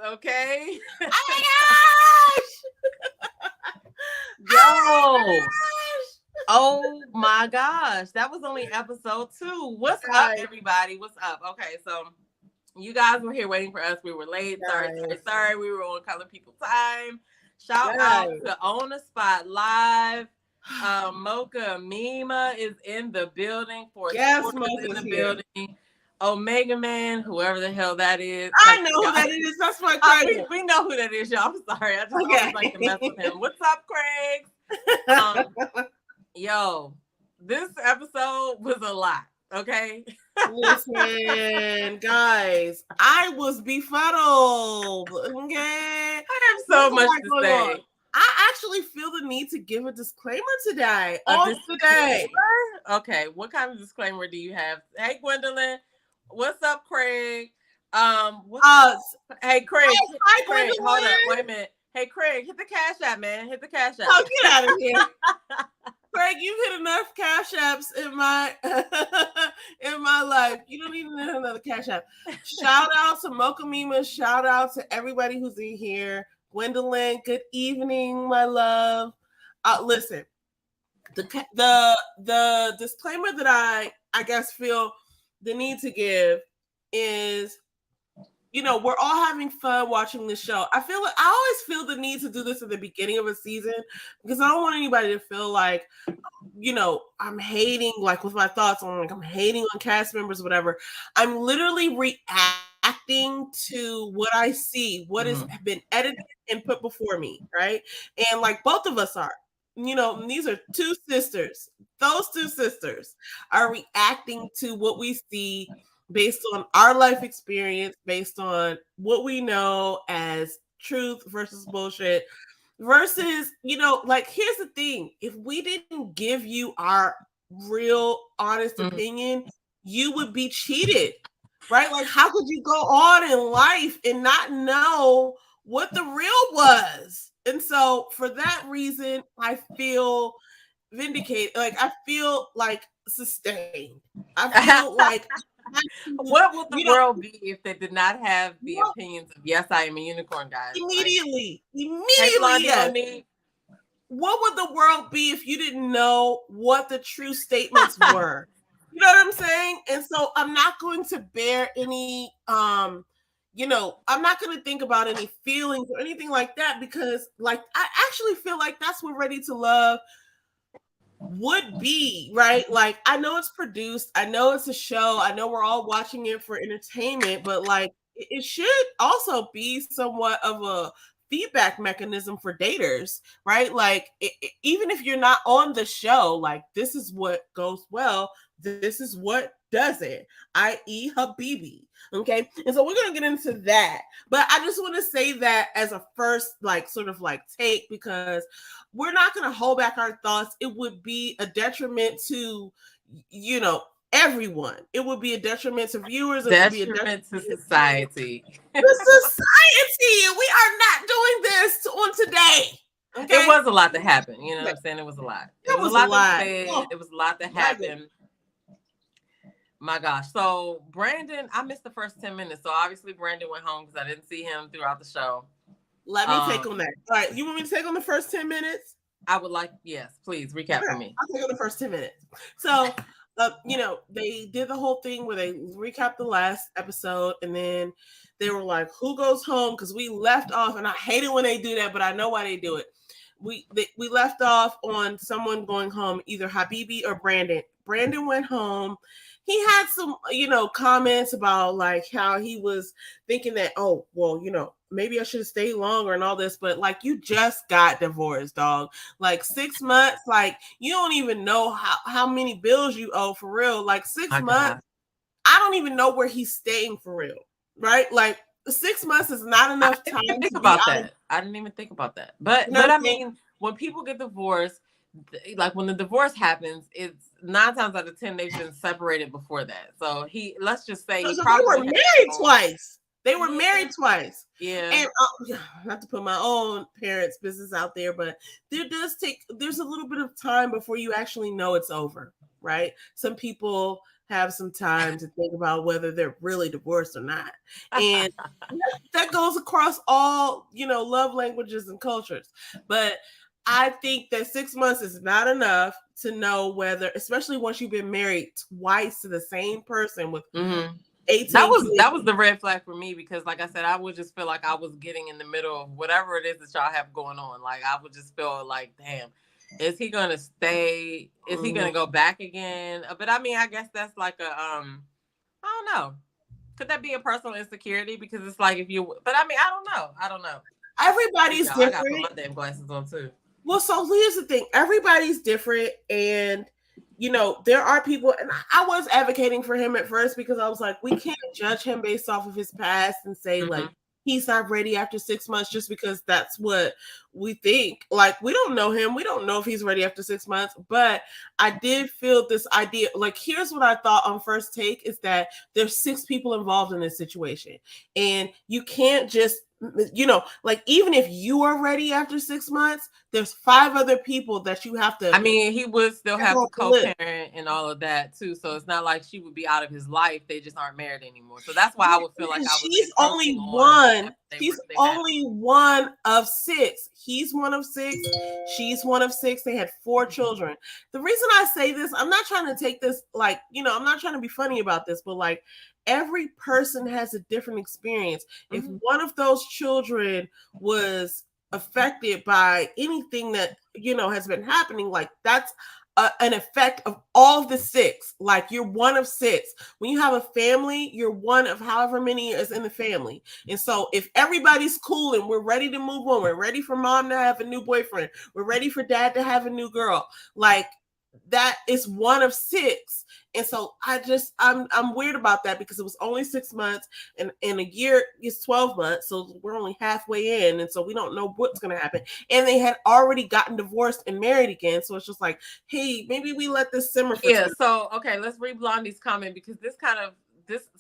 okay? Oh my gosh! Yo. Oh my gosh. That was only episode 2. What's up, everybody? What's up? Okay, so you guys were here waiting for us. We were late. Sorry. We were on Color People Time. Shout out to On the Spot Live. Mocha Mima is in the building. For Mocha's in the building. Omega Man, whoever the hell that is. I know who that is. That's my Craig. We know who that is, y'all. I'm sorry. I just always like to mess with him. What's up, Craig? Yo, this episode was a lot. Okay. Listen, guys, I was befuddled. Okay. I have so much to say. I actually feel the need to give a disclaimer today. Okay, what kind of disclaimer do you have? Hey, Gwendolyn. What's up, Craig? Hey, Craig. Hi, Craig, hold up. Wait a minute. Hey, Craig, hit the Cash App, man. Hit the Cash App. Oh, get out of here. Craig, you've hit enough Cash Apps in my life. You don't need another Cash App. Shout out to Mocha Mima. Shout out to everybody who's in here. Gwendolyn, good evening, my love. Listen, the disclaimer that I guess feel the need to give is, we're all having fun watching this show. I always feel the need to do this at the beginning of a season because I don't want anybody to feel like, I'm hating, like with my thoughts on, like I'm hating on cast members, whatever. I'm literally reacting to what I see, what has been edited and put before me, right? And like both of us are, these are two sisters. Those two sisters are reacting to what we see based on our life experience, based on what we know as truth versus bullshit, versus, like, here's the thing. If we didn't give you our real, honest opinion, you would be cheated, right? Like, how could you go on in life and not know what the real was? And so for that reason, I feel vindicated. Like, I feel like sustained. I feel like what would the world be if they did not have the opinions of Yes, I Am a Unicorn, guys? Immediately, yes. What would the world be if you didn't know what the true statements were? You know what I'm saying? And so I'm not going to bear any, I'm not going to think about any feelings or anything like that because, like, I actually feel like that's what Ready to Love would be, right? Like, I know it's produced, I know it's a show, I know we're all watching it for entertainment, but like it should also be somewhat of a feedback mechanism for daters, right? Like even if you're not on the show, like this is what goes well, this is what doesn't, i.e. Habibi. Okay, and so we're gonna get into that, but I just want to say that as a first, like, sort of like take, because we're not gonna hold back our thoughts. It would be a detriment to, everyone. It would be a detriment to viewers. It would be a detriment to society. The society, and we are not doing this on today. Okay? It was a lot that happened. You know what I'm saying? It was a lot. It was a lot that said. It was a lot that happened. My gosh. So Brandon, I missed the first 10 minutes. So obviously Brandon went home because I didn't see him throughout the show. Let me take on that. All right. You want me to take on the first 10 minutes? I would like, yes, please recap for me. I'll take on the first 10 minutes. So, they did the whole thing where they recapped the last episode and then they were like, who goes home? Because we left off, and I hate it when they do that, but I know why they do it. We left off on someone going home, either Habibi or Brandon. Brandon went home. He had some, comments about like how he was thinking that, oh, well, maybe I should have stayed longer and all this, but like you just got divorced, dog. Like 6 months, like you don't even know how many bills you owe for real. Like 6 months, I don't even know where he's staying for real, right? Like 6 months is not enough time. I didn't even think about that. But I mean, when people get divorced, like when the divorce happens, it's 9 times out of 10 they've been separated before that. So let's just say they were married twice. They were married twice. Yeah. And not to put my own parents' business out there, but there's a little bit of time before you actually know it's over, right? Some people have some time to think about whether they're really divorced or not. And that goes across all, love languages and cultures. But I think that 6 months is not enough to know whether, especially once you've been married twice to the same person with 18 that was the red flag for me, because like I said, I would just feel like I was getting in the middle of whatever it is that y'all have going on. Like I would just feel like, damn, is he gonna stay? Is he gonna go back again? But I mean, I guess that's like a I don't know. Could that be a personal insecurity? Because it's like but I mean, I don't know. Everybody's different. I gotta put my damn glasses on too. Well, so here's the thing. Everybody's different, and there are people, and I was advocating for him at first because I was like, we can't judge him based off of his past and say like he's not ready after 6 months just because that's what we think. Like, we don't know him. We don't know if he's ready after 6 months, but I did feel this idea. Like, here's what I thought on first take is that there's 6 people involved in this situation, and you can't just, like, even if you are ready after 6 months, there's 5 other people that you have to. I mean, he would still have to co-parent and all of that too. So it's not like she would be out of his life. They just aren't married anymore. So that's why I would feel like she's only one. She's only one of 6. He's one of 6. She's one of 6. They had 4 children. The reason I say this, I'm not trying to take this like, I'm not trying to be funny about this, but like, every person has a different experience. If one of those children was affected by anything that, has been happening, like that's an effect of all of the 6. Like, you're one of 6. When you have a family, you're one of however many is in the family. And so if everybody's cool and we're ready to move on, we're ready for mom to have a new boyfriend, we're ready for dad to have a new girl, like, that is one of 6. And so I'm weird about that because it was only 6 months, and in a year is 12 months. So we're only halfway in. And so we don't know what's going to happen. And they had already gotten divorced and married again. So it's just like, hey, maybe we let this simmer for So, okay, let's read Blondie's comment, because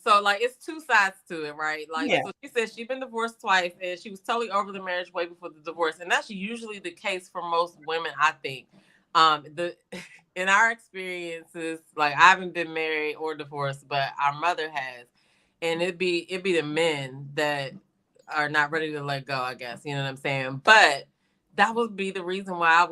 so like, it's 2 sides to it, right? Like, So she said she'd been divorced twice and she was totally over the marriage way before the divorce. And that's usually the case for most women, I think. In our experiences, like, I haven't been married or divorced, but our mother has, and it'd be the men that are not ready to let go, I guess, you know what I'm saying? But that would be the reason why I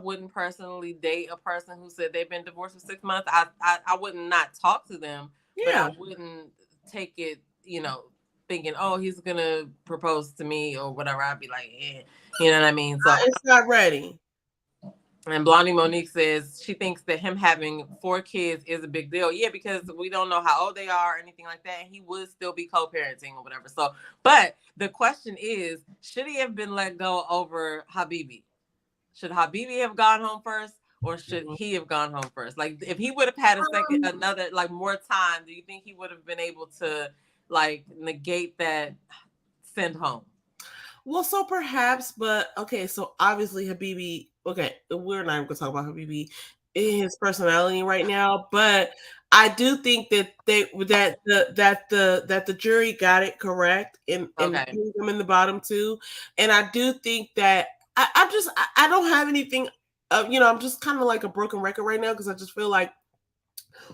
wouldn't personally date a person who said they've been divorced for 6 months. I wouldn't not talk to them, but I wouldn't take it, thinking, oh, he's gonna propose to me or whatever. I'd be like, you know what I mean? So it's not ready. And Blondie Monique says she thinks that him having 4 kids is a big deal. Yeah, because we don't know how old they are or anything like that. And he would still be co-parenting or whatever. So, but the question is, should he have been let go over Habibi? Should Habibi have gone home first, or should he have gone home first? Like, if he would have had more time, do you think he would have been able to, like, negate that send home? Well, so perhaps, but okay, so obviously Habibi, okay, we're not even gonna talk about Habibi in his personality right now, but I do think that the jury got it correct in putting them in the bottom 2, and I do think that I don't have anything, I'm just kind of like a broken record right now because I just feel like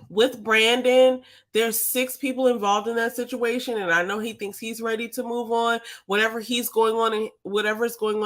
with Brandon, there's 6 people involved in that situation, and I know he thinks he's ready to move on. Whatever is going on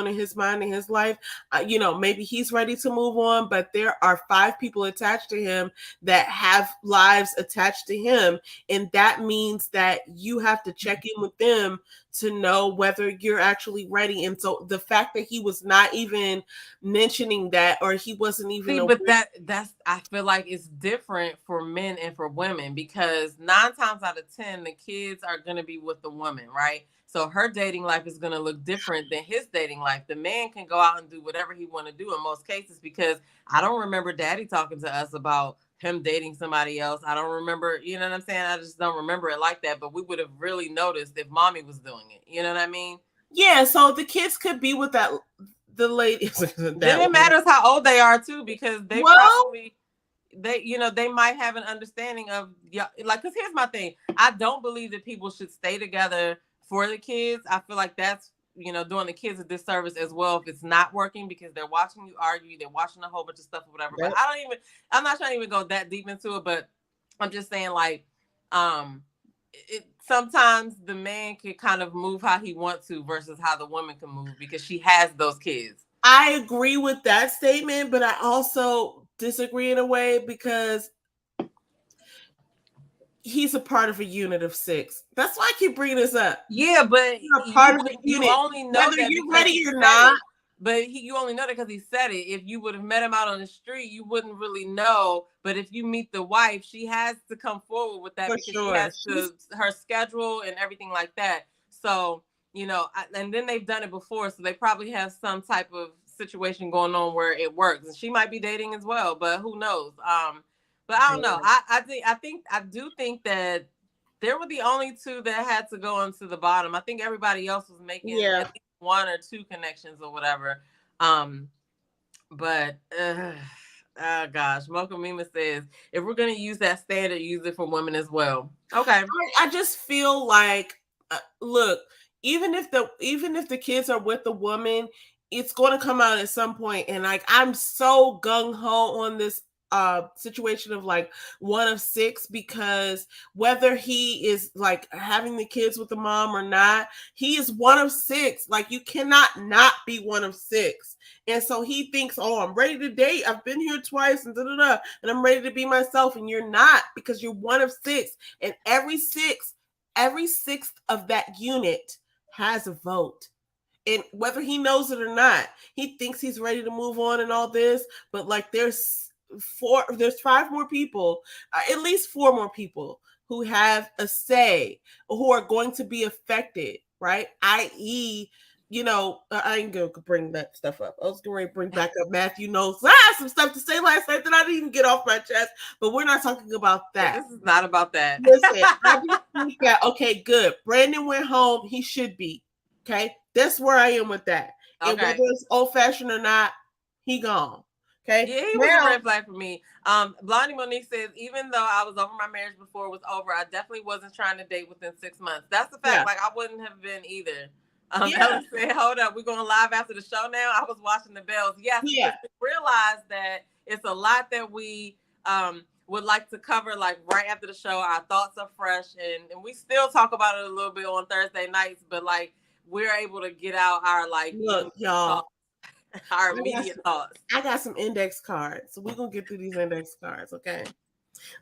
in his mind and his life, maybe he's ready to move on. But there are 5 people attached to him that have lives attached to him, and that means that you have to check in with them to know whether you're actually ready. And so the fact that he was not even mentioning that, or he wasn't even but that's I feel like it's different for men and for women, because 9 times out of 10 the kids are going to be with the woman, right? So her dating life is going to look different than his dating life. The man can go out and do whatever he want to do in most cases, because I don't remember daddy talking to us about him dating somebody else. I don't remember, you know what I'm saying? I just don't remember it like that, but we would have really noticed if mommy was doing it. You know what I mean? Yeah, so the kids could be with the lady. Then it matters how old they are too, because they they might have an understanding of, like, because here's my thing. I don't believe that people should stay together for the kids. I feel like that's, doing the kids a disservice as well if it's not working, because they're watching you argue, they're watching a whole bunch of stuff or whatever. But I'm not trying to even go that deep into it, but I'm just saying, like, sometimes the man can kind of move how he wants to versus how the woman can move because she has those kids. I agree with that statement, but I also disagree in a way because he's a part of a unit of 6. That's why I keep bringing this up. Yeah, but you only know whether that you're ready or not. But you only know that because he said it. If you would have met him out on the street, you wouldn't really know. But if you meet the wife, she has to come forward with that because she has her schedule and everything like that. So, you know, and then they've done it before, so they probably have some type of situation going on where it works. And she might be dating as well, but who knows? But I don't know. I do think that there were the only 2 that had to go into the bottom. I think everybody else was making at least 1 or 2 connections or whatever. But oh gosh, Mocha Mima says if we're gonna use that standard, use it for women as well. Okay. I just feel like look, even if the kids are with the woman, it's going to come out at some point. And like I'm so gung-ho on this situation of like 1 of 6, because whether he is like having the kids with the mom or not, he is 1 of 6. Like you cannot not be 1 of 6. And so he thinks, oh, I'm ready to date, I've been here twice and and I'm ready to be myself. And you're not, because you're 1 of 6. And every sixth of that unit has a vote. And whether he knows it or not, he thinks he's ready to move on and all this, but like there's 5 more people, at least 4 more people who have a say, who are going to be affected, right? I.e., you know, I ain't gonna bring that stuff up. I was going to bring back up Matthew knows. I had some stuff to say last night that I didn't even get off my chest, but we're not talking about that. This is not about that. Listen, I just think that, okay, good. Brandon went home. He should be. Okay, that's where I am with that. Okay. And whether it's old fashioned or not, he gone. Okay. Yeah, he was a red flag for me. Blondie Monique says, even though I was over my marriage before it was over, I definitely wasn't trying to date within 6 months. That's the fact. Yeah. Like I wouldn't have been either. Ellen said, hold up, we're going live after the show now. I was watching the bells. Yes, yeah. We realized that it's a lot that we would like to cover like right after the show. Our thoughts are fresh, and we still talk about it a little bit on Thursday nights, but like we're able to get out our like y'all. Our immediate thoughts. I got some index cards, so we're gonna get through these index cards. Okay,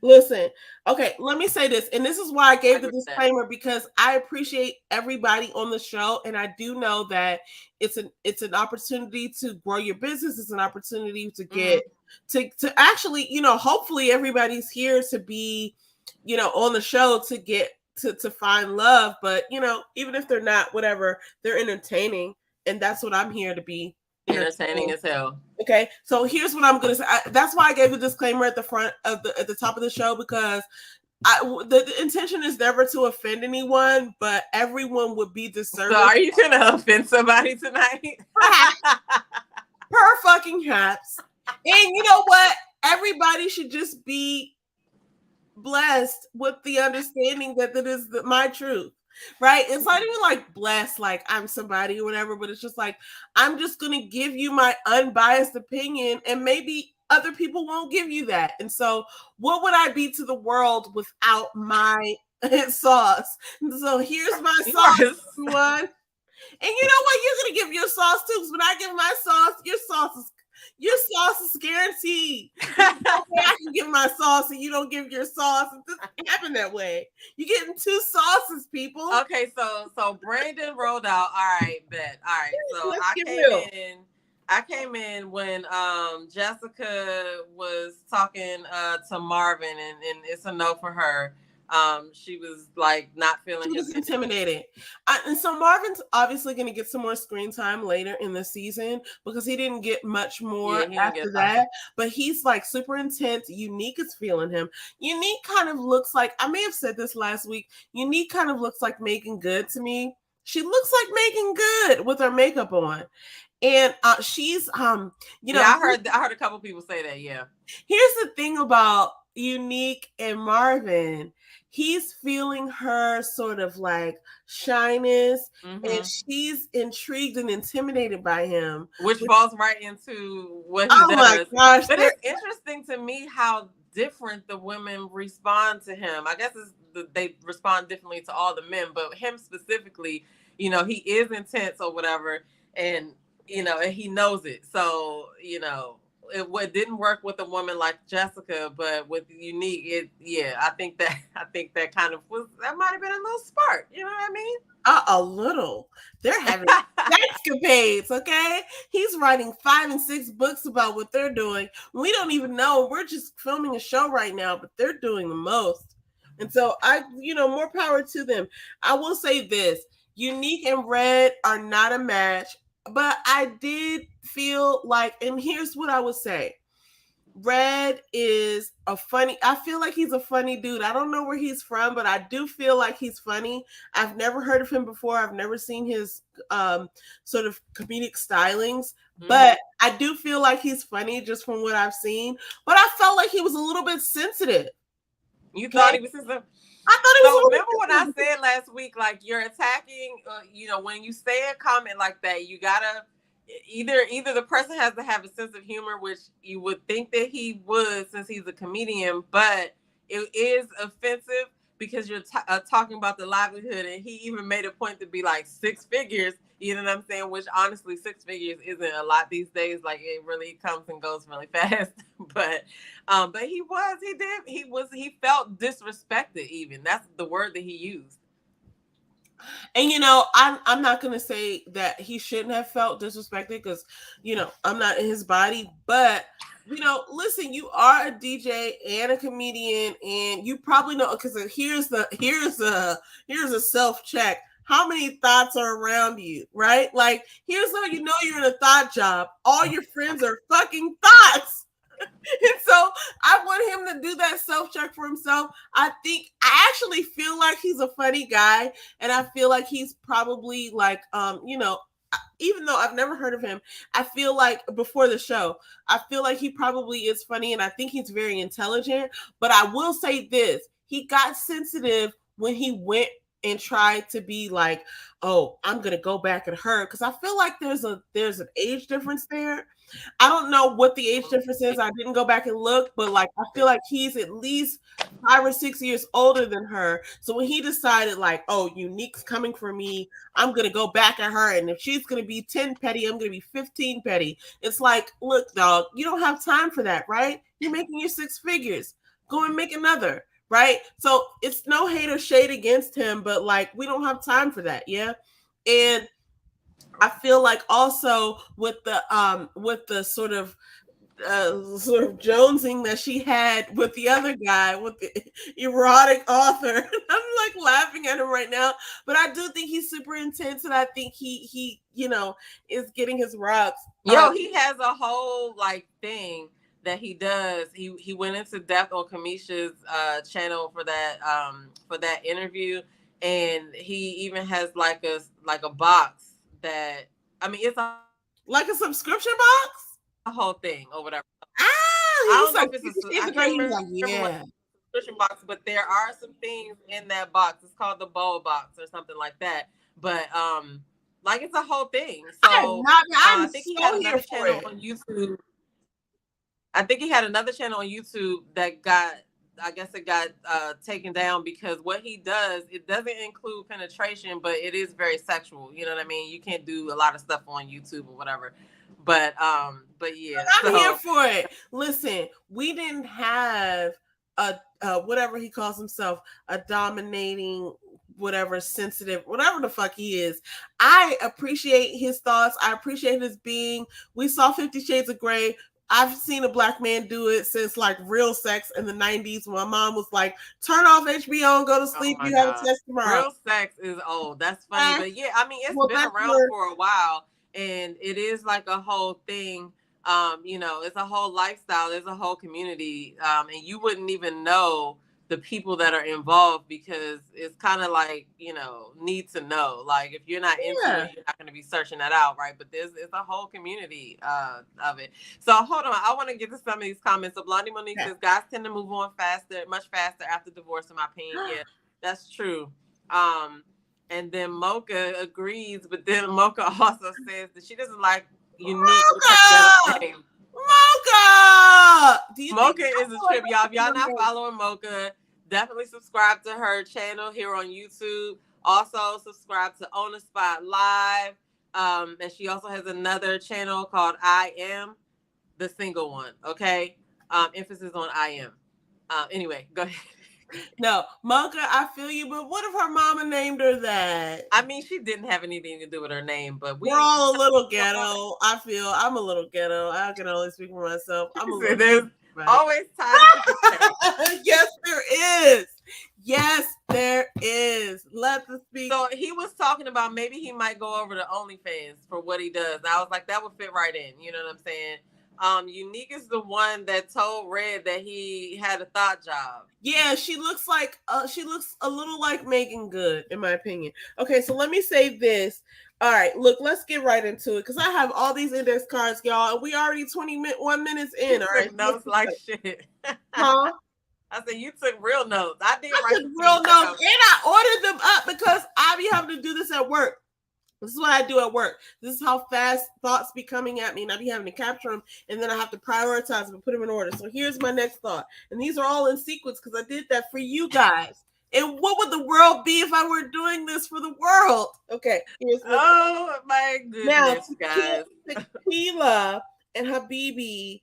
listen. Okay, let me say this, and this is why I gave the disclaimer, because I appreciate everybody on the show, and I do know that it's an opportunity to grow your business. It's an opportunity to get to actually, you know, hopefully everybody's here to be, you know, on the show to get to find love. But you know, even if they're not, whatever, they're entertaining, and that's what I'm here to be. Entertaining as hell. Okay, so here's what I'm gonna say. That's why I gave a disclaimer at the front of at the top of the show, because the intention is never to offend anyone, but everyone would be deserving. So are you gonna offend somebody tonight? Per fucking haps. And you know what? Everybody should just be blessed with the understanding that that is my truth. Right? It's not even like blessed, like I'm somebody or whatever, but it's just like I'm just gonna give you my unbiased opinion, and maybe other people won't give you that. And so, what would I be to the world without my sauce? And so here's my sauce, everyone. And you know what? You're gonna give your sauce too, because when I give my sauce, your sauce is guaranteed. I can give my sauce and you don't give your sauce. It doesn't happen that way. You're getting 2 sauces, people. Okay, so Brandon rolled out. All right, bet. All right, so I came in when Jessica was talking to Marvin, and it's a no for her. She was like not feeling. She was intimidated, and so Marvin's obviously going to get some more screen time later in the season, because he didn't get much more after that. But he's like super intense. Unique is feeling him. Unique kind of looks like, I may have said this last week, Unique kind of looks like Megan Good to me. She looks like Megan Good with her makeup on. And she's you know, I heard a couple people say that. Yeah. Here's the thing about Unique and Marvin. He's feeling her sort of like shyness, and she's intrigued and intimidated by him, which falls right into what he does. My gosh! But it's interesting to me how different the women respond to him. I guess they respond differently to all the men, but him specifically, you know, he is intense or whatever, and you know, and he knows it. So, you know, what didn't work with a woman like Jessica, but with Unique, I think that kind of was, that might have been a little spark. You know what I mean? A little. They're having escapades, okay? He's writing 5 and 6 books about what they're doing. We don't even know. We're just filming a show right now, but they're doing the most. And so more power to them. I will say this: Unique and Red are not a match, but I did feel like, and here's what I would say. Red is I feel like he's a funny dude. I don't know where he's from, but I do feel like he's funny. I've never heard of him before. I've never seen his sort of comedic stylings, but I do feel like he's funny just from what I've seen. But I felt like he was a little bit sensitive. You thought he was sensitive? I thought he was. So remember when I said last week, like, you're attacking, when you say a comment like that, you gotta either the person has to have a sense of humor, which you would think that he would since he's a comedian, but it is offensive because you're talking about the livelihood, and he even made a point to be like 6 figures. You know what I'm saying? Which honestly, 6 figures isn't a lot these days. Like, it really comes and goes really fast. But he felt disrespected. Even that's the word that he used. And I'm not gonna say that he shouldn't have felt disrespected because I'm not in his body, but listen, you are a DJ and a comedian, and you probably know, because here's a self check. How many thoughts are around you, right? Like, here's how you know you're in a thought job. All your friends are fucking thoughts. And so I want him to do that self-check for himself. I actually feel like he's a funny guy, and I feel like he's probably like, even though I've never heard of him, I feel like before the show, I feel like he probably is funny, and I think he's very intelligent. But I will say this: he got sensitive when he went and tried to be like, oh, I'm gonna go back at her, because I feel like there's an age difference there. I don't know what the age difference is. I didn't go back and look, but like, I feel like he's at least 5 or 6 years older than her. So when he decided like, oh, Unique's coming for me, I'm going to go back at her. And if she's going to be 10 petty, I'm going to be 15 petty. It's like, look, dog, you don't have time for that, right? You're making your 6 figures. Go and make another, right? So it's no hate or shade against him, but like, we don't have time for that. Yeah. And I feel like also with the sort of jonesing that she had with the other guy, with the erotic author. I'm like laughing at him right now, but I do think he's super intense, and I think he is getting his rocks. He has a whole like thing that he does. He went into depth on Kamisha's channel for that interview, and he even has like a box that, I mean, it's like a subscription box, a whole thing or whatever. I don't know if it's a subscription box, but there are some things in that box. It's called the bowl box or something like that. But like, it's a whole thing. So I think he had another channel on YouTube. I think he had another channel on YouTube that got taken down because what he does, it doesn't include penetration, but it is very sexual. You know what I mean? You can't do a lot of stuff on YouTube or whatever. But yeah, I'm here for it. Listen, we didn't have a whatever he calls himself, a dominating, whatever, sensitive, whatever the fuck he is. I appreciate his thoughts. I appreciate his being. We saw 50 Shades of Grey. I've seen a black man do it since like Real Sex in the 90s. When my mom was like, turn off HBO and go to sleep. You have a test tomorrow. Real Sex is old. That's funny. But yeah, I mean, it's been around for a while, and it is like a whole thing. It's a whole lifestyle. There's a whole community. And you wouldn't even know the people that are involved because it's kind of like, need to know. Like, if you're not into it, you're not going to be searching that out, right? But it's a whole community of it. So hold on, I want to get to some of these comments. So Blondie Monique says, guys tend to move on much faster after divorce, in my opinion. Yeah, that's true. And then Mocha agrees, but then Mocha also says that she doesn't like Unique. Mocha! Mocha! Mocha is a trip, y'all. If y'all not following Mocha, definitely subscribe to her channel here on YouTube. Also, subscribe to On the Spot Live. And she also has another channel called I Am, the single one. Okay. Emphasis on I Am. Anyway, go ahead. No, Mocha, I feel you, but what if her mama named her that? I mean, she didn't have anything to do with her name, but we're all a little ghetto. I feel I'm a little ghetto. I can only speak for myself. I'm a little There's always time. Yes, there is. Yes, there is. Let us speak. So he was talking about maybe he might go over to OnlyFans for what he does. I was like, that would fit right in. You know what I'm saying? Unique is the one that told Red that he had a thought job. Yeah, she looks a little like Megan Good, in my opinion. Okay, so let me say this. All right, look, let's get right into it because I have all these index cards, y'all, and we already 21 minutes in. All right, notes like shit. Huh? I said you took real notes. I took real notes, and I ordered them up because I be having to do this at work. This is what I do at work. This is how fast thoughts be coming at me, and I be having to capture them, and then I have to prioritize them and put them in order. So here's my next thought, and these are all in sequence because I did that for you guys. And what would the world be if I were doing this for the world? Okay. Oh my goodness, now, guys. Tequila and Habibi.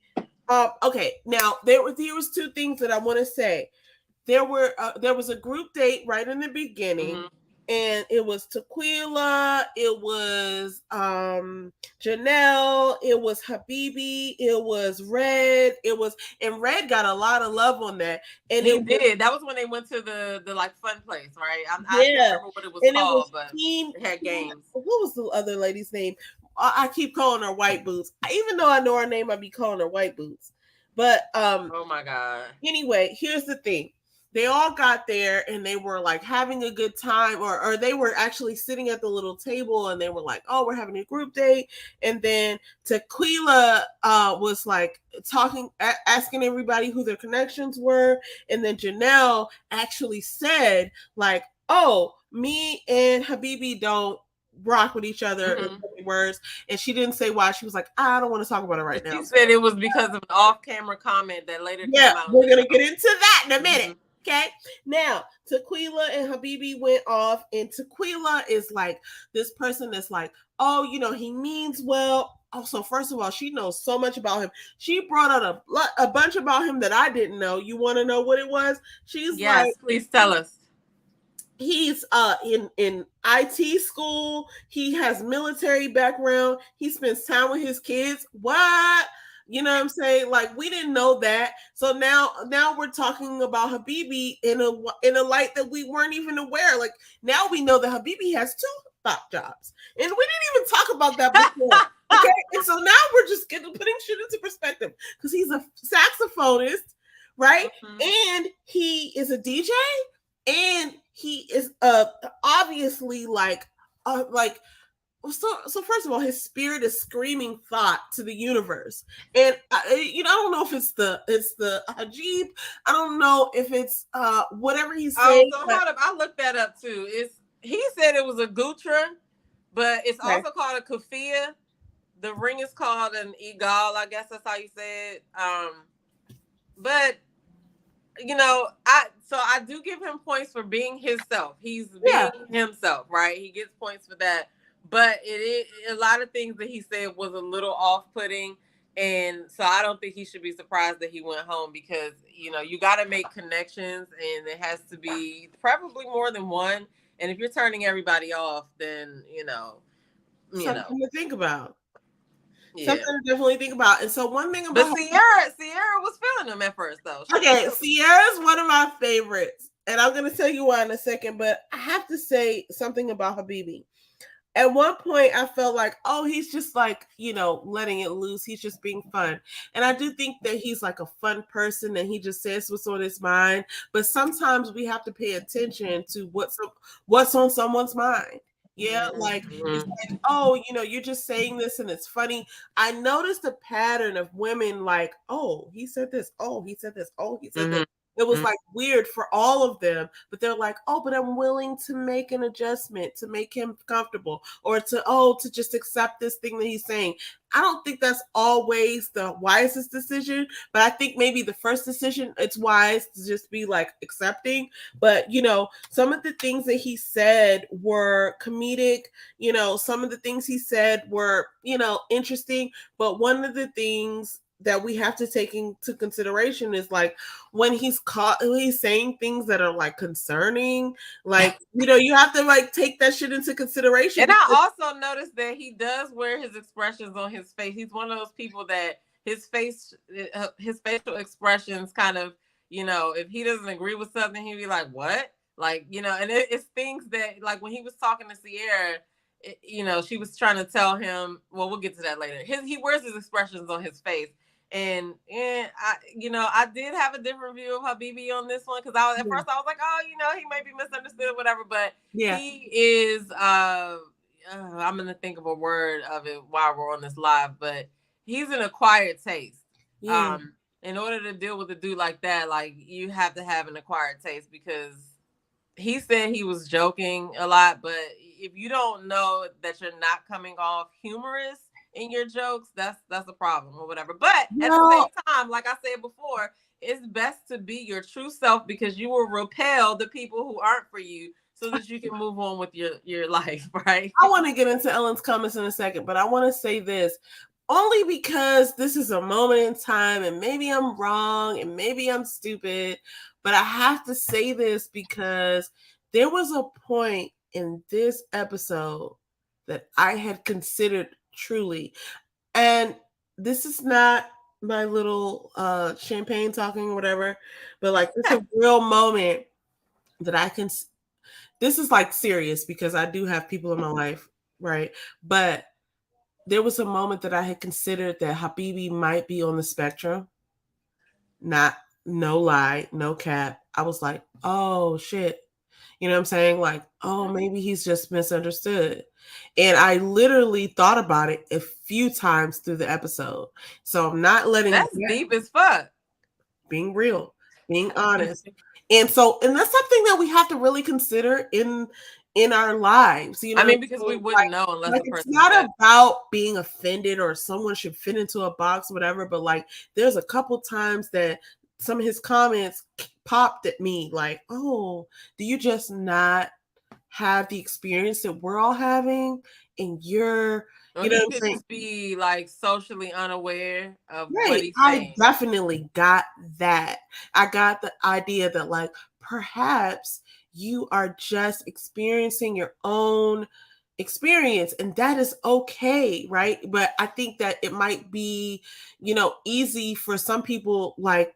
Okay. Now there was two things that I want to say. There was a group date right in the beginning. Mm-hmm. And it was Tequila, it was Janelle, it was Habibi, it was Red, and Red got a lot of love on that. And he did. That was when they went to the like fun place, right? I can't remember what it was called, but it had games. What was the other lady's name? I keep calling her White Boots. Even though I know her name, I be calling her White Boots. But oh my God. Anyway, here's the thing. They all got there and they were like having a good time, or they were actually sitting at the little table and they were like, oh, we're having a group date. And then Tequila was like asking everybody who their connections were. And then Janelle actually said like, oh, me and Habibi don't rock with each other in words, and she didn't say why. She was like, I don't want to talk about it right now. She said it was because of an off-camera comment that later came out. We're gonna get into that in a minute. Okay, now Tequila and Habibi went off, and Tequila is like this person that's like, oh, you know, he means well. Also, first of all, she knows so much about him. She brought out a bunch about him that I didn't know. You want to know what it was? She's like, please tell us. He's in IT school. He has military background. He spends time with his kids. What? You know what I'm saying? Like, we didn't know that. So now we're talking about Habibi in a light that we weren't even aware. Like, now we know that Habibi has 2 thought jobs. And we didn't even talk about that before. Okay. And so now we're just putting shit into perspective because he's a saxophonist, right? Mm-hmm. And he is a DJ, and he is obviously so first of all, his spirit is screaming thought to the universe. And I don't know if it's the Ajib. I don't know if it's whatever he's saying. Oh, so hold up. I looked that up too. He said it was a Gutra, but it's also called a Kufia. The ring is called an Igal. I guess that's how you say it. But you know, I do give him points for being himself. He's being himself, right? He gets points for that. But it is a lot of things that he said was a little off-putting, and so I don't think he should be surprised that he went home because you know you got to make connections, and it has to be preferably more than one. And if you're turning everybody off, then you know, something to think about. Yeah. Something to definitely think about. And so one thing about Sierra was feeling him at first though. Okay, Sierra's one of my favorites, and I'm gonna tell you why in a second. But I have to say something about Habibi. At one point, I felt like, oh, he's just like, you know, letting it loose. He's just being fun. And I do think that he's like a fun person and he just says what's on his mind. But sometimes we have to pay attention to what's on someone's mind. Yeah, like, it's like, oh, you know, you're just saying this and it's funny. I noticed a pattern of women like, oh, he said this. Oh, he said this. Oh, he said this. It was like weird for all of them, but they're like, oh, but I'm willing to make an adjustment to make him comfortable, or to just accept this thing that he's saying. I don't think that's always the wisest decision, but I think maybe the first decision, it's wise to just be like accepting. But, some of the things that he said were comedic, some of the things he said were, interesting. But one of the things that we have to take into consideration is like when he's saying things that are like concerning, like, you have to like take that shit into consideration. And I also noticed that he does wear his expressions on his face. He's one of those people that his facial expressions kind of, if he doesn't agree with something, he'd be like, what? Like, and it's things that, like, when he was talking to Sierra, she was trying to tell him, well, we'll get to that later. He wears his expressions on his face. And I did have a different view of Habibi on this one, because at first I was like, oh, he might be misunderstood or whatever, but he is I'm gonna think of a word of it while we're on this live, but he's an acquired taste. In order to deal with a dude like that, like, you have to have an acquired taste, because he said he was joking a lot, but if you don't know that you're not coming off humorous in your jokes, that's a problem or whatever. But at the same time, like I said before, it's best to be your true self, because you will repel the people who aren't for you, so that you can move on with your life, right? I want to get into Ellen's comments in a second, but I want to say this only because this is a moment in time, and maybe I'm wrong and maybe I'm stupid, but I have to say this because there was a point in this episode that I had considered truly, and this is not my little champagne talking or whatever, but like, it's a real moment that I can. This is like serious, because I do have people in my life, right? But there was a moment that I had considered that Habibi might be on the spectrum. No lie, no cap. I was like, oh shit. You know what I'm saying? Like, oh, maybe he's just misunderstood. And I literally thought about it a few times through the episode. So I'm not letting That's deep as fuck. Being real, being honest. And that's something that we have to really consider in our lives. Because we wouldn't know unless like, it's not about being offended or someone should fit into a box, whatever. But like, there's a couple times that some of his comments popped at me like, oh, do you just not have the experience that we're all having? And you're, you could just be like socially unaware of what he's saying. I definitely got that. I got the idea that like, perhaps you are just experiencing your own experience, and that is okay, right? But I think that it might be, easy for some people like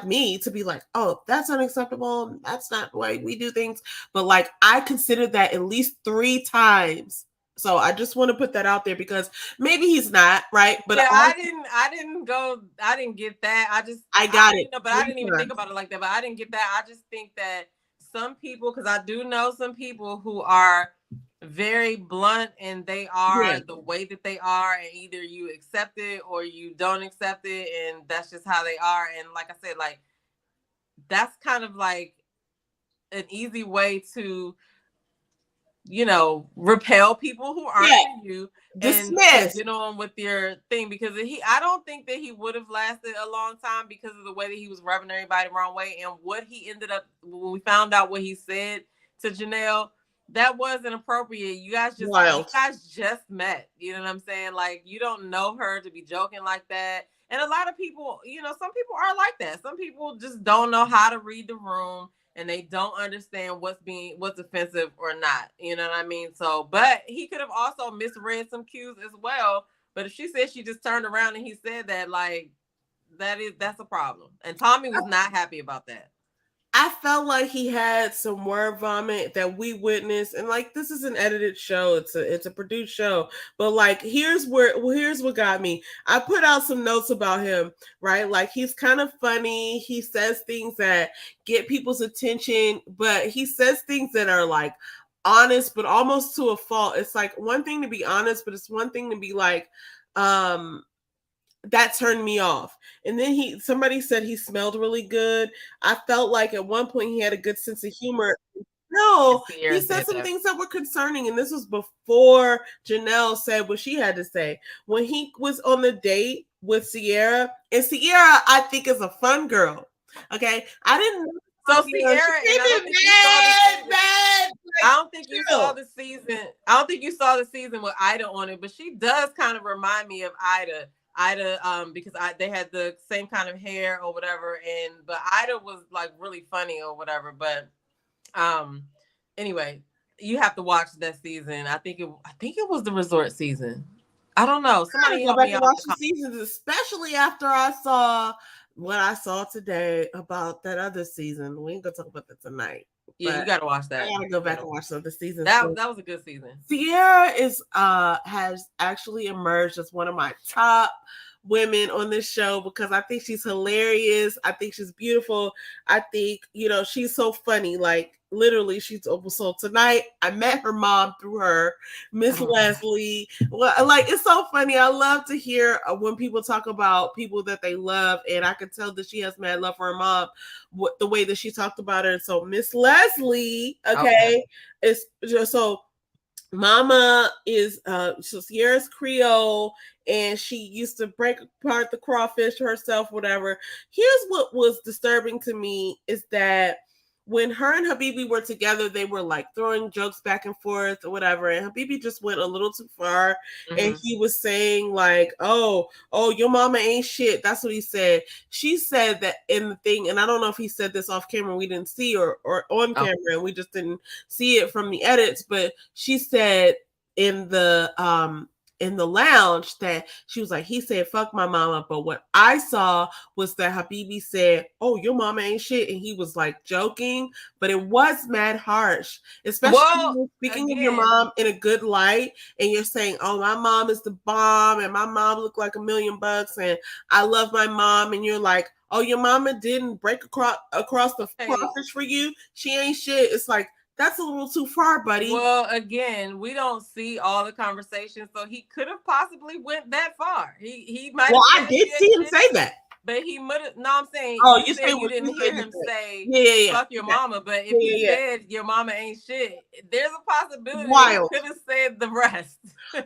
me to be like, oh, that's unacceptable, that's not the way we do things. But like, I considered that at least 3 times. So I just want to put that out there, because maybe he's not, right? But I didn't get that. I got it. But I didn't even think about it like that. But I didn't get that. I just think that some people, because I do know some people who are very blunt, and they are the way that they are, and either you accept it or you don't accept it, and that's just how they are. And like I said, like, that's kind of like an easy way to repel people who aren't for you, dismiss, and get on with your thing. Because I don't think that he would have lasted a long time, because of the way that he was rubbing everybody the wrong way, and what he ended up, when we found out what he said to Janelle, that wasn't appropriate. You guys just met. You know what I'm saying? Like, you don't know her to be joking like that. And a lot of people, some people are like that. Some people just don't know how to read the room, and they don't understand what's offensive or not. You know what I mean? So, but he could have also misread some cues as well. But if she said she just turned around and he said that, like, that's a problem. And Tommy was not happy about that. I felt like he had some word vomit that we witnessed, and like, this is an edited show, it's a produced show, but like, here's what got me. I put out some notes about him, right? Like, he's kind of funny. He says things that get people's attention, but he says things that are like honest, but almost to a fault. It's like one thing to be honest, but it's one thing to be like, that turned me off. And then somebody said he smelled really good. I felt like at one point he had a good sense of humor. No, he said some things that were concerning, and this was before Janelle said what she had to say. When he was on the date with Ciara, and Ciara, I think, is a fun girl. Okay, I didn't. So Ciara, I don't think you saw the season. I don't think you saw the season with Ida on it, but she does kind of remind me of Ida. Because they had the same kind of hair or whatever, but Ida was like really funny or whatever. But anyway, you have to watch that season. I think it was the resort season. I don't know. Somebody help me out. Watch the seasons, especially after I saw what I saw today about that other season. We ain't gonna talk about that tonight. Yeah, you gotta watch that. I gotta go back and watch some of the seasons. That was a good season. Ciara has actually emerged as one of my top women on this show because I think she's hilarious. I think she's beautiful. I think, she's so funny. Like, literally, so tonight I met her mom through her, Miss Leslie. Well, like, it's so funny. I love to hear when people talk about people that they love, and I could tell that she has mad love for her mom, the way that she talked about her. So Miss Leslie, okay. It's just so Mama is so Ciara's Creole, and she used to break apart the crawfish herself, whatever. Here's what was disturbing to me is that when her and Habibi were together, they were like throwing jokes back and forth or whatever. And Habibi just went a little too far. Mm-hmm. And he was saying like, oh, your mama ain't shit. That's what he said. She said that in the thing, and I don't know if he said this off camera, we didn't see, or on camera, and we just didn't see it from the edits. But she said in the lounge that she was like, he said, fuck my mama. But what I saw was that Habibi said, oh, your mama ain't shit. And he was like joking, but it was mad harsh, especially speaking of your mom in a good light. And you're saying, oh, my mom is the bomb. And my mom looked like $1 million. And I love my mom. And you're like, oh, your mama didn't break across the crawfish for you. She ain't shit. It's like, that's a little too far, buddy. Well, again, we don't see all the conversations, so he could have possibly went that far. He might. Well, I did see him say that, but he might have. No, I'm saying. Oh, you said you didn't hear him say, "Fuck your mama." But if he said your mama ain't shit, there's a possibility he could have said the rest.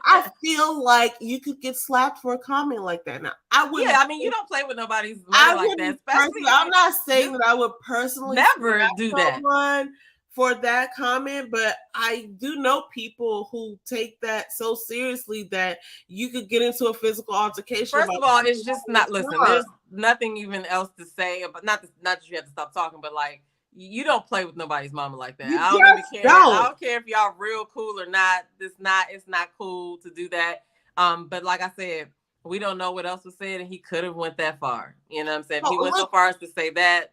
I feel like you could get slapped for a comment like that. Now, I would. Yeah, I mean, you don't play with nobody's mother like that. I'm not saying that I would personally never do that. For that comment, but I do know people who take that so seriously that you could get into a physical altercation. First of all, it's just not. Listen, there's nothing even else to say about. Not that you have to stop talking, but like, you don't play with nobody's mama like that. I don't even care. I don't care if y'all real cool or not. It's not cool to do that. But like I said, we don't know what else was said, and he could have went that far. You know what I'm saying? If he went so far as to say that,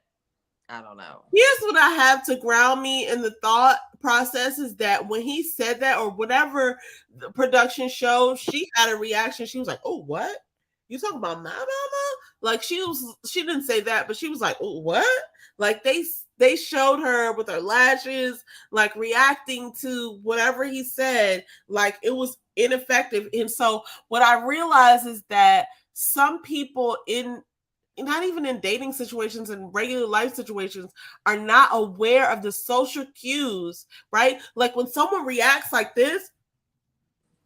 I don't know. Here's what I have to ground me in the thought process is that when he said that, or whatever the production show, she had a reaction. She was like, oh, what? You talking about my mama? Like she didn't say that, but she was like, oh, what? Like they showed her with her lashes, like reacting to whatever he said, like it was ineffective. And so what I realize is that some people not even in dating situations and regular life situations, are not aware of the social cues, right? Like when someone reacts like this,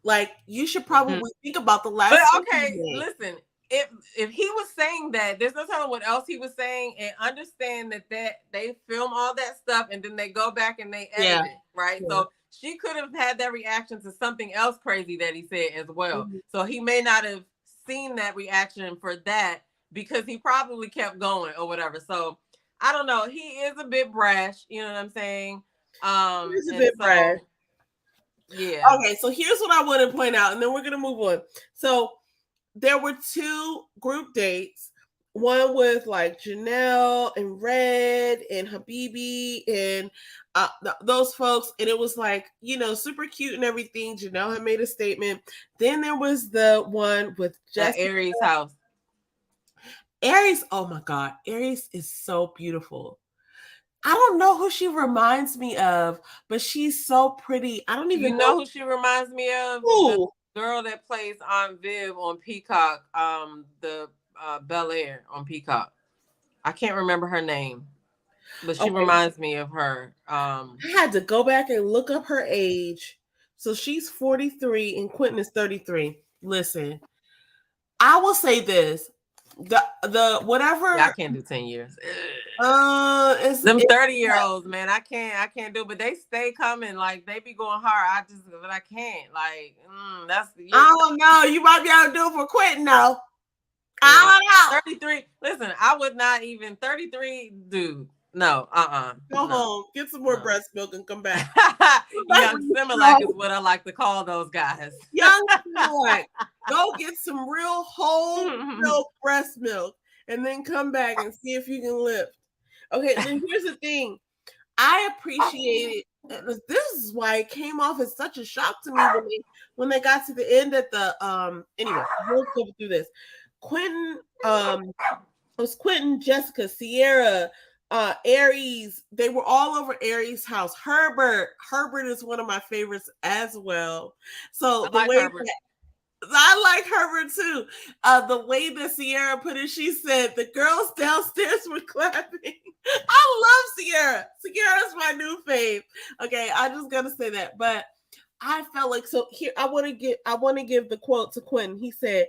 like you should probably think about the last. But okay, listen, if he was saying that, there's no telling what else he was saying, and understand that they film all that stuff and then they go back and they edit it, right? Yeah. So she could have had that reaction to something else crazy that he said as well. Mm-hmm. So he may not have seen that reaction for that, because he probably kept going or whatever. So I don't know. He is a bit brash. You know what I'm saying? He's a bit brash. Yeah. Okay. So here's what I want to point out, and then we're going to move on. So there were 2 group dates. One with like Janelle and Red and Habibi and those folks. And it was like, super cute and everything. Janelle had made a statement. Then there was the one with Jessica. Aries house. Aries, oh my God, Aries is so beautiful. I don't know who she reminds me of, but she's so pretty. I don't even know who she reminds me of. Who? girl that plays Aunt Viv on Peacock, the Bel Air on Peacock. I can't remember her name, but she reminds me of her. I had to go back and look up her age. So she's 43 and Quentin is 33. Listen, I will say this. The whatever I can't do 10 years. It's them 30-year-olds, man. I can't do it, but they stay coming. Like they be going hard. But I can't. Like, that's I don't know. You might be able to do it for Quentin though. I don't know. 33. Listen, I would not even 33, dude. No, Go home, get some more breast milk, and come back. Young Similac is what I like to call those guys. Young Similac, go get some real whole milk breast milk, and then come back and see if you can lift. Okay, then here's the thing. I appreciate it. This is why it came off as such a shock to me when they got to the end at the Anyway, we'll go through this. Quentin, it was Quentin, Jessica, Sierra, Aries, they were all over Aries' house. Herbert is one of my favorites as well. So I like Herbert too. The way that Sierra put it, she said the girls downstairs were clapping. I love Sierra. Sierra's my new fave. Okay, I just gotta say that. But I felt like, so here I want to give the quote to Quentin. He said,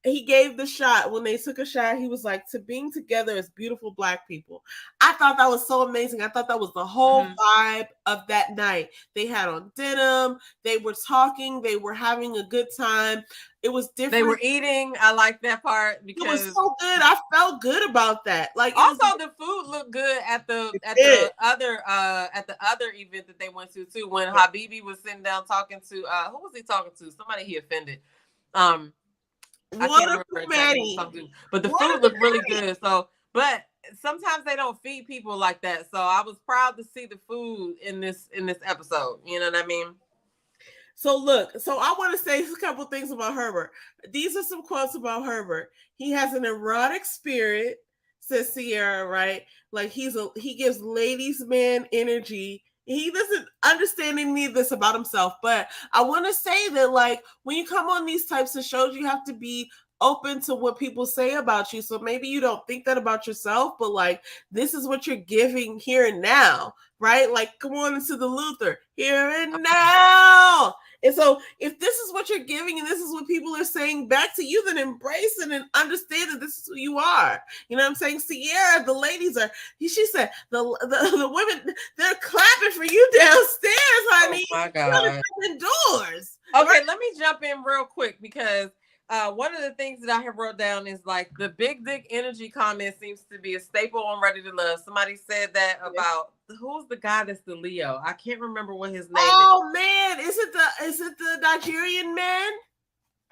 he gave the shot when they took a shot. He was like, to being together as beautiful Black people. I thought that was so amazing. I thought that was the whole vibe of that night. They had on denim. They were talking. They were having a good time. It was different. They were eating. I like that part because it was so good. I felt good about that. Like also the food looked good at the other event that they went to too. When Habibi was sitting down talking to who was he talking to? Somebody he offended. What a Maddie. But the food looked really good. So, but sometimes they don't feed people like that. So I was proud to see the food in this episode. You know what I mean? So look, so I want to say a couple things about Herbert. These are some quotes about Herbert. He has an erotic spirit, says Sierra, right? Like he gives ladies man energy. He doesn't understand any of this about himself, but I want to say that, like, when you come on these types of shows, you have to be open to what people say about you. So maybe you don't think that about yourself, but like, this is what you're giving here and now, right? Like, come on into the Luther, here and now. And so if this is what you're giving and this is what people are saying back to you, then embrace it and understand that this is who you are. You know what I'm saying? Sierra, the ladies are, she said, the women, they're clapping for you downstairs, honey. Oh my God. Indoors. Okay, right? Let me jump in real quick because one of the things that I have wrote down is like the big dick energy comment seems to be a staple on Ready to Love. Somebody said that about who's the guy that's the Leo? I can't remember what his name is. Oh man, is it the Nigerian man?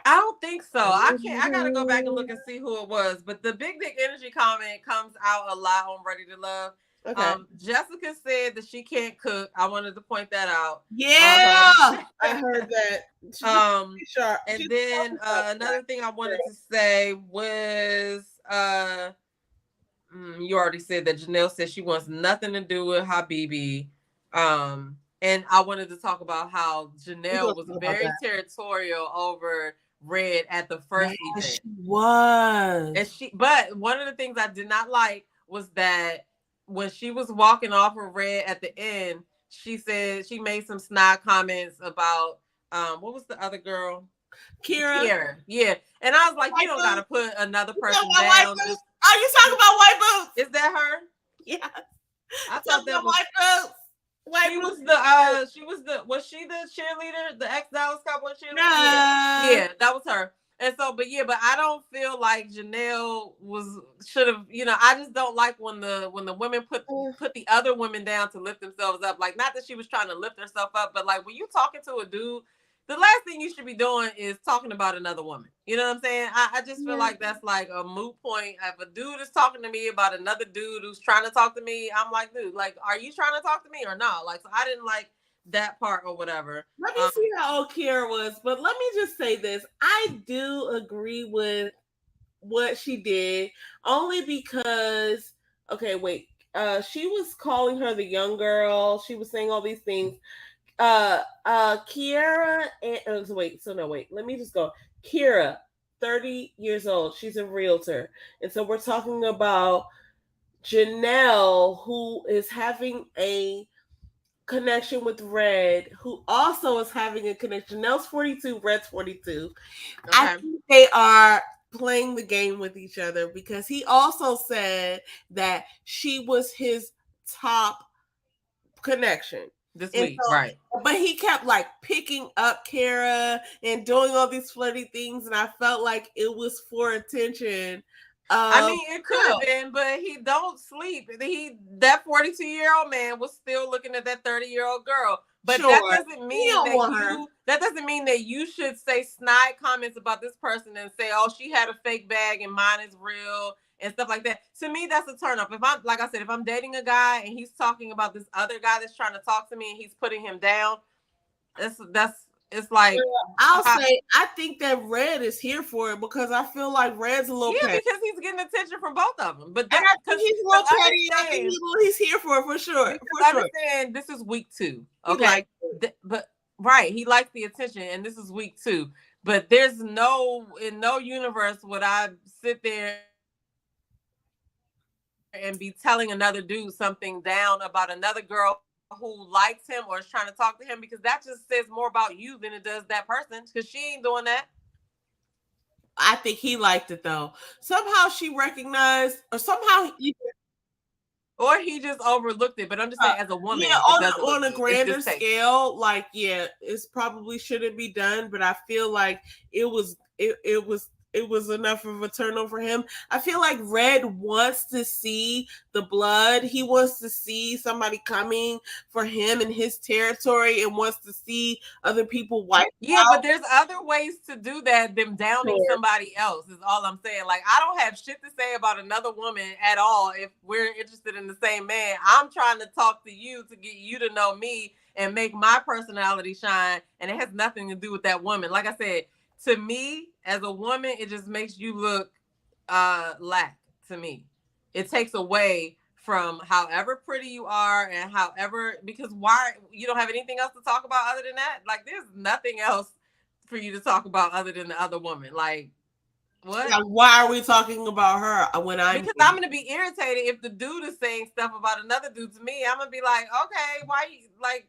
I don't think so. I gotta go back and look and see who it was. But the big dick energy comment comes out a lot on Ready to Love. Okay. Jessica said that she can't cook. I wanted to point that out. Yeah, I heard that. Sharp. And then another thing I wanted to say was you already said that Janelle said she wants nothing to do with Habibi. And I wanted to talk about how Janelle was very territorial over Red at the first event. She was. But one of the things I did not like was that when she was walking off of Red at the end, she said she made some snide comments about what was the other girl? Kira. Yeah. And I was like, you don't gotta put another person down. Are you talking about White Boots? Is that her? Yeah. I thought that was White Boots. Was she the cheerleader, the ex-Dallas Cowboy cheerleader? No. Yeah, that was her. And so, but I don't feel like Janelle should have, I just don't like when the women put the other women down to lift themselves up. Like, not that she was trying to lift herself up, but like when you talking to a dude, the last thing you should be doing is talking about another woman. You know what I'm saying? I just feel like that's like a moot point. If a dude is talking to me about another dude who's trying to talk to me, I'm like, dude, like, are you trying to talk to me or not? Like, so I didn't like that part or whatever. Let me see how old Kira was, but let me just say this. I do agree with what she did, only because, she was calling her the young girl. She was saying all these things. Kiara and let me just go. Kira, 30 years old. She's a realtor. And so we're talking about Janelle, who is having a connection with Red, who also is having a connection. Janelle's 42, Red's 42. Okay. I think they are playing the game with each other because he also said that she was his top connection this week, right? But he kept like picking up Kara and doing all these flirty things, and I felt like it was for attention. I mean, it could have been, but he don't sleep. That 42-year-old man was still looking at that 30-year-old girl. But that doesn't mean that you should say snide comments about this person and say, "Oh, she had a fake bag and mine is real." And stuff like that. To me, that's a turn up. If I'm dating a guy and he's talking about this other guy that's trying to talk to me and he's putting him down, it's like I think that Red is here for it because I feel like Red's a little petty. because he's getting attention from both of them. But I think he's a little petty. I think he's here for it for sure. Understand this is week 2. Okay. But right, he likes the attention and this is week 2. But there's in no universe would I sit there and be telling another dude something down about another girl who likes him or is trying to talk to him, because that just says more about you than it does that person, because she ain't doing that. I think he liked it though. Somehow she recognized, or somehow or he just overlooked it. But I'm just saying, as a woman, on a grander scale, like it's probably shouldn't be done, but I feel like it was enough of a turnover for him. I feel like Red wants to see the blood. He wants to see somebody coming for him in his territory and wants to see other people wipe out. But there's other ways to do that than downing somebody else, is all I'm saying. Like, I don't have shit to say about another woman at all if we're interested in the same man. I'm trying to talk to you to get you to know me and make my personality shine, and it has nothing to do with that woman. Like I said, to me, as a woman, it just makes you look lack to me. It takes away from however pretty you are and because why you don't have anything else to talk about other than that? Like, there's nothing else for you to talk about other than the other woman. Like, what? Like, why are we talking about her because I'm gonna be irritated if the dude is saying stuff about another dude to me. I'm gonna be like, okay, why? Like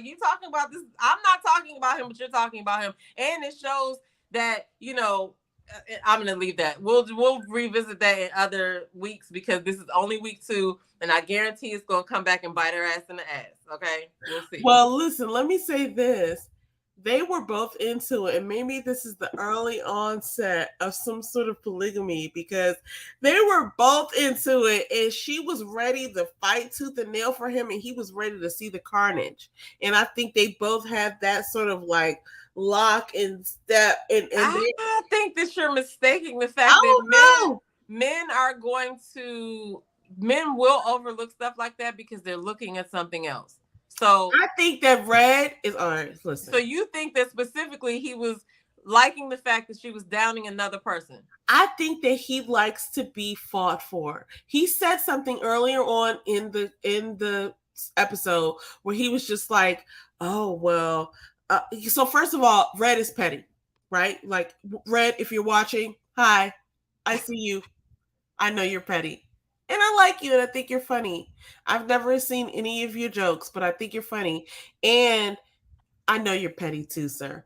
you talking about this? I'm not talking about him, but you're talking about him, and it shows that I'm gonna leave that. We'll revisit that in other weeks because this is only week 2, and I guarantee it's gonna come back and bite her ass in the ass. Okay, we'll see. Well, listen, let me say this. They were both into it, and maybe this is the early onset of some sort of polygamy because they were both into it, and she was ready to fight tooth and nail for him, and he was ready to see the carnage. And I think they both had that sort of like lock and step. And I think that you're mistaking the fact that men will overlook stuff like that because they're looking at something else. So I think that Red is all right. Listen. So you think that specifically he was liking the fact that she was downing another person? I think that he likes to be fought for. He said something earlier on in the episode where he was just like, "Oh well." So first of all, Red is petty, right? Like, Red, if you're watching, hi, I see you. I know you're petty. And I like you, and I think you're funny. I've never seen any of your jokes, but I think you're funny. And I know you're petty too, sir.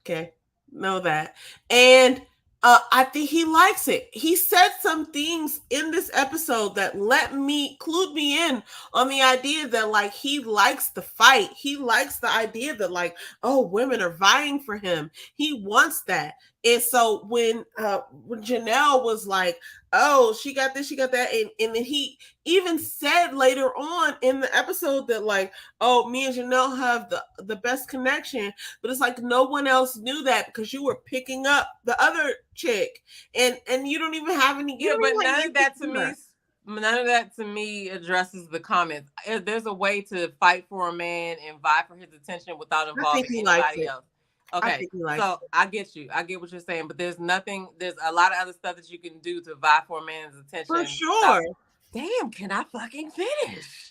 Okay? Know that. And I think he likes it. He said some things in this episode that clued me in on the idea that, like, he likes the fight. He likes the idea that, like, oh, women are vying for him. He wants that. And so when Janelle was like, oh, she got this, she got that, and then he even said later on in the episode that, like, oh, me and Janelle have the best connection, but it's like no one else knew that because you were picking up the other chick, and you don't even have any. But none of that to me addresses the comments. There's a way to fight for a man and vie for his attention without involving anybody else. Okay, so I get you. I get what you're saying, but there's a lot of other stuff that you can do to vie for a man's attention. For sure. Damn, can I fucking finish?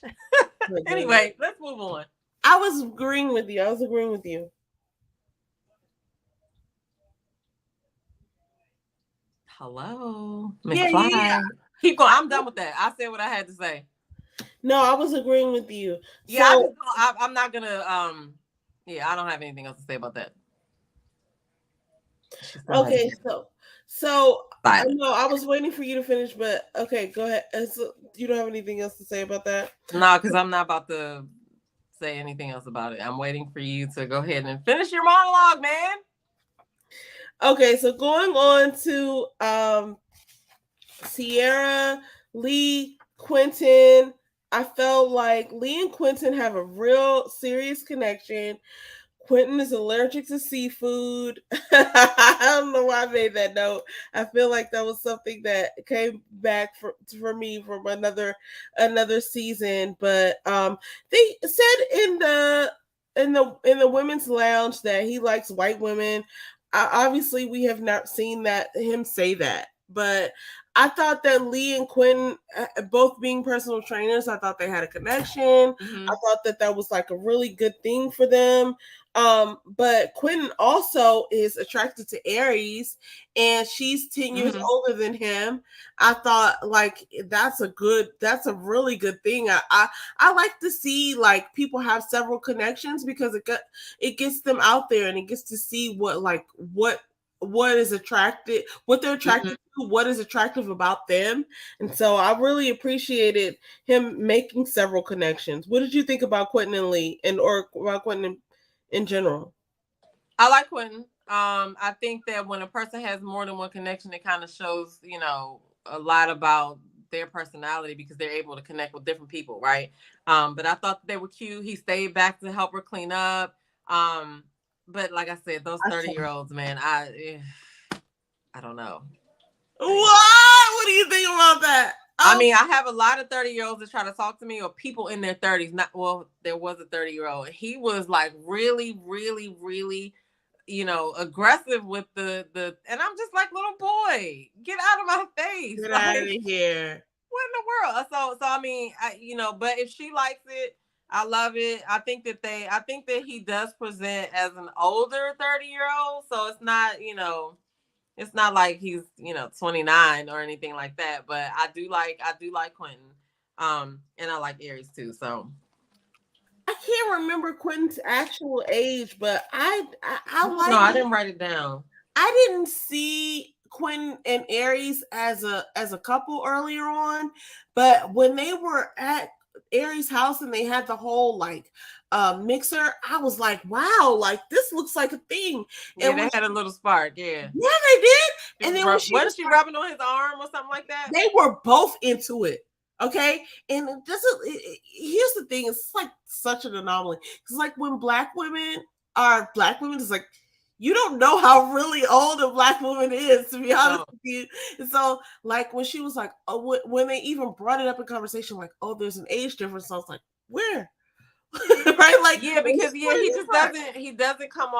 Anyway, let's move on. I was agreeing with you. Hello, McFly. Yeah. Keep going. I'm done with that. I said what I had to say. No, I was agreeing with you. Yeah, so, I'm not gonna. Yeah, I don't have anything else to say about that. Okay, so I know I was waiting for you to finish, but okay, go ahead. So, you don't have anything else to say about that? No, because I'm not about to say anything else about it. I'm waiting for you to go ahead and finish your monologue, man. Okay, so going on to Sierra, Lee, Quentin. I felt like Lee and Quentin have a real serious connection. Quentin is allergic to seafood. I don't know why I made that note. I feel like that was something that came back for me from another season. But they said in the women's lounge that he likes white women. Obviously, we have not seen him say that, but I thought that Lee and Quentin, both being personal trainers, I thought they had a connection. Mm-hmm. I thought that was like a really good thing for them. But Quentin also is attracted to Aries, and she's 10 years older than him. I thought like that's a really good thing. I like to see like people have several connections because it gets them out there and it gets to see what is attracted, what they're attracted to, what is attractive about them. And so I really appreciated him making several connections. What did you think about Quentin and Lee or about Quentin in general? I like Quentin. I think that when a person has more than one connection, it kind of shows, a lot about their personality because they're able to connect with different people, right? But I thought they were cute. He stayed back to help her clean up. But like I said, those 30-year-olds, man, I don't know. What do you think about that? I mean, I have a lot of 30-year-olds that try to talk to me, or people in their 30s. There was a 30-year-old. He was like really, really, really, aggressive with the, and I'm just like, little boy, get out of my face. Get out of here. What in the world? So I mean, but if she likes it, I love it. I think that he does present as an older 30-year-old. So it's not, it's not like he's 29 or anything like that, but I do like Quentin, and I like Aries too. So I can't remember Quentin's actual age, but I like. No, I didn't write it down. I didn't see Quentin and Aries as a couple earlier on, but when they were at Aries' house and they had the whole like mixer, I was like, wow, like this looks like a thing. Yeah, and they had a little spark. Yeah, they did. And then wasn't she rubbing on his arm or something like that? They were both into it. Okay, and here's the thing: it's like such an anomaly. It's like when black women, it's like you don't know how really old a black woman is, to be honest with you. And so, like when she was like, oh, when they even brought it up in conversation, like, oh, there's an age difference. So I was like, where? Right? Like, yeah, because he doesn't come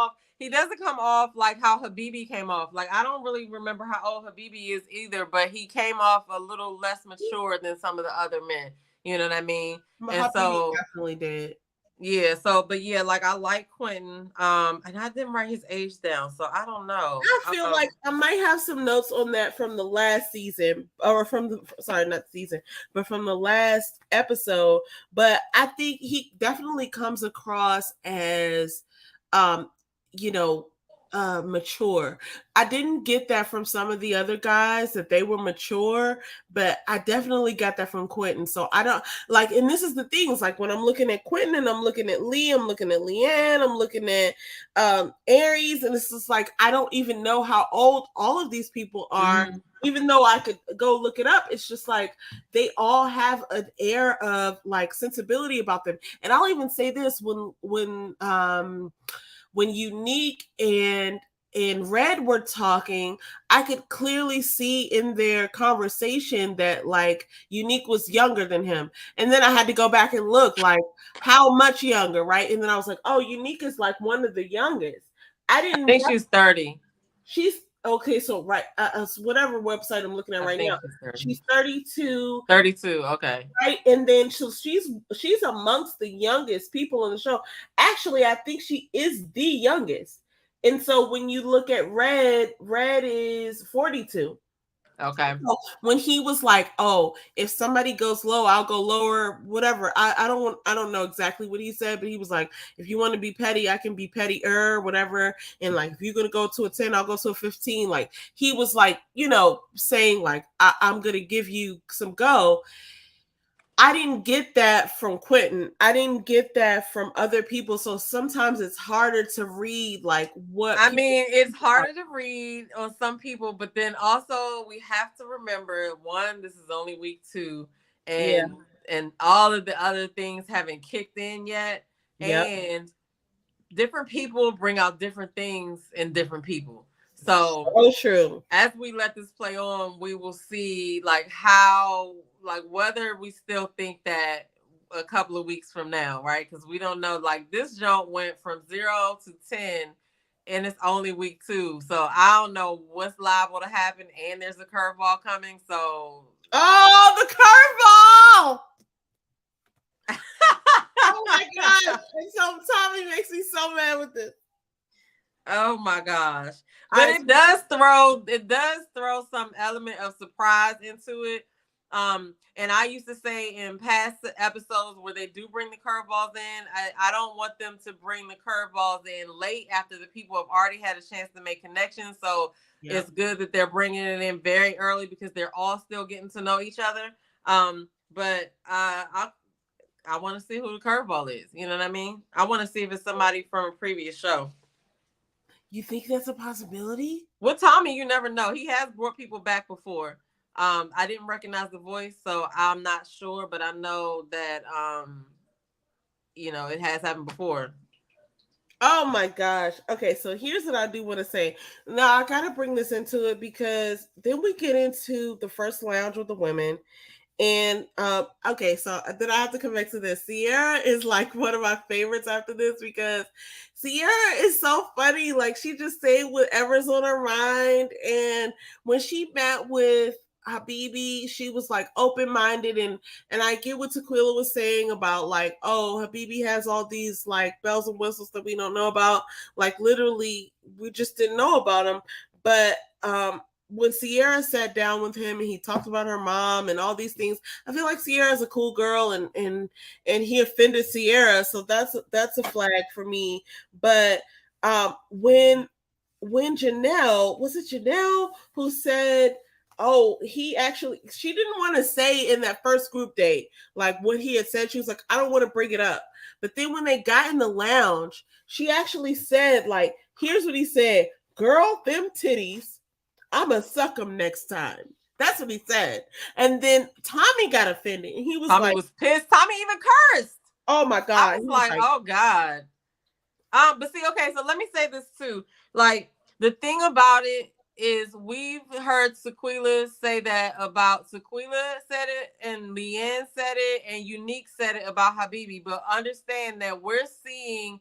off like how Habibi came off. Like, I don't really remember how old Habibi is either, but he came off a little less mature than some of the other men. You know what I mean? And so definitely did. Yeah, but like I like Quentin, and I didn't write his age down, so I don't know. I feel like I might have some notes on that from the last season, or not season, but from the last episode. But I think he definitely comes across as, mature. I didn't get that from some of the other guys that they were mature, but I definitely got that from Quentin. So I don't like, and this is the thing, it's like when I'm looking at Quentin and I'm looking at Lee, I'm looking at Leanne, I'm looking at Aries, and it's just like I don't even know how old all of these people are. Even though I could go look it up, it's just like they all have an air of like sensibility about them. And I'll even say this: when Unique and Red were talking, I could clearly see in their conversation that like Unique was younger than him. And then I had to go back and look like how much younger, right? And then I was like, oh, Unique is like one of the youngest. I think she's 30. She's Okay, so right, whatever website I'm looking at right now, she's 32. 32, okay. Right, and then she's amongst the youngest people in the show. Actually, I think she is the youngest. And so when you look at Red is 42. Okay. So when he was like, "Oh, if somebody goes low, I'll go lower," whatever. I don't know exactly what he said, but he was like, "If you want to be petty, I can be pettier, whatever." And like, if you're gonna go to a 10, I'll go to a 15. Like he was like, saying like, I'm gonna give you some go. I didn't get that from Quentin. I didn't get that from other people. So sometimes it's harder to read like what I mean, it's harder to read on some people, but then also we have to remember, one, this is only week 2, and all of the other things haven't kicked in yet. Yep. And different people bring out different things in different people. So true. As we let this play on, we will see like how, like whether we still think that a couple of weeks from now, right? Because we don't know. Like this jump went from 0 to 10, and it's only week 2, so I don't know what's liable to happen. And there's a curveball coming, so the curveball. Oh my gosh! And so Tommy makes me so mad with this. Oh my gosh. But it does throw some element of surprise into it. And I used to say in past episodes where they do bring the curveballs in, I don't want them to bring the curveballs in late after the people have already had a chance to make connections. So it's good that they're bringing it in very early because they're all still getting to know each other. But I want to see who the curveball is. You know what I mean? I want to see if it's somebody from a previous show. You think that's a possibility? Well, Tommy, you never know. He has brought people back before. I didn't recognize the voice, so I'm not sure, but I know that it has happened before. Oh my gosh. Okay, so here's what I do want to say. Now I gotta bring this into it because then we get into the first lounge with the women. And okay, so then I have to come back to this. Sierra is like one of my favorites after this because Sierra is so funny. Like she just say whatever's on her mind. And when she met with Habibi, she was like open-minded, and I get what Tequila was saying about like, oh, Habibi has all these like bells and whistles that we don't know about. Like literally, we just didn't know about them. But when Sierra sat down with him and he talked about her mom and all these things, I feel like Sierra's a cool girl, and he offended Sierra, so that's a flag for me. But when Janelle, was it Janelle who said, oh, she didn't want to say in that first group date, like what he had said. She was like, I don't want to bring it up. But then when they got in the lounge, she actually said, like, here's what he said, girl, them titties, I'm going to suck them next time. That's what he said. And then Tommy got offended. And he was Tommy was pissed. Tommy even cursed. Oh my God. I was like, oh God. But see, okay, so let me say this too. Like, the thing about it is we've heard Sequila say that about Sequila said it, and Leanne said it, and Unique said it about Habibi. But understand that we're seeing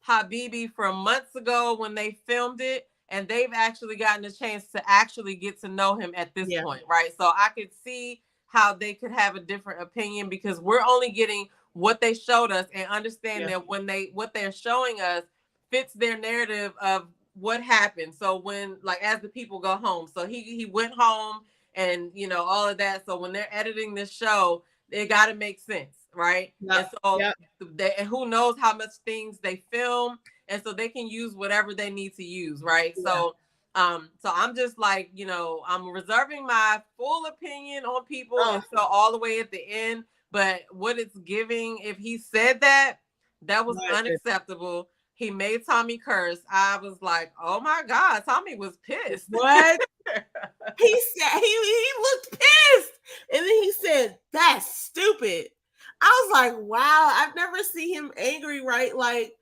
Habibi from months ago when they filmed it, and they've actually gotten a chance to actually get to know him at this point, right? So I could see how they could have a different opinion because we're only getting what they showed us, and understand that what they're showing us fits their narrative of what happened. So when, like, as the people go home, so he went home and all of that. So when they're editing this show, it got to make sense, right? And so and who knows how much things they film, and so they can use whatever they need to use, right? So I'm just like, I'm reserving my full opinion on people until all the way at the end. But what it's giving, if he said that was unacceptable. He made Tommy curse. I was like, oh my God, Tommy was pissed. What? He said he looked pissed. And then he said, that's stupid. I was like, wow, I've never seen him angry, right? Like,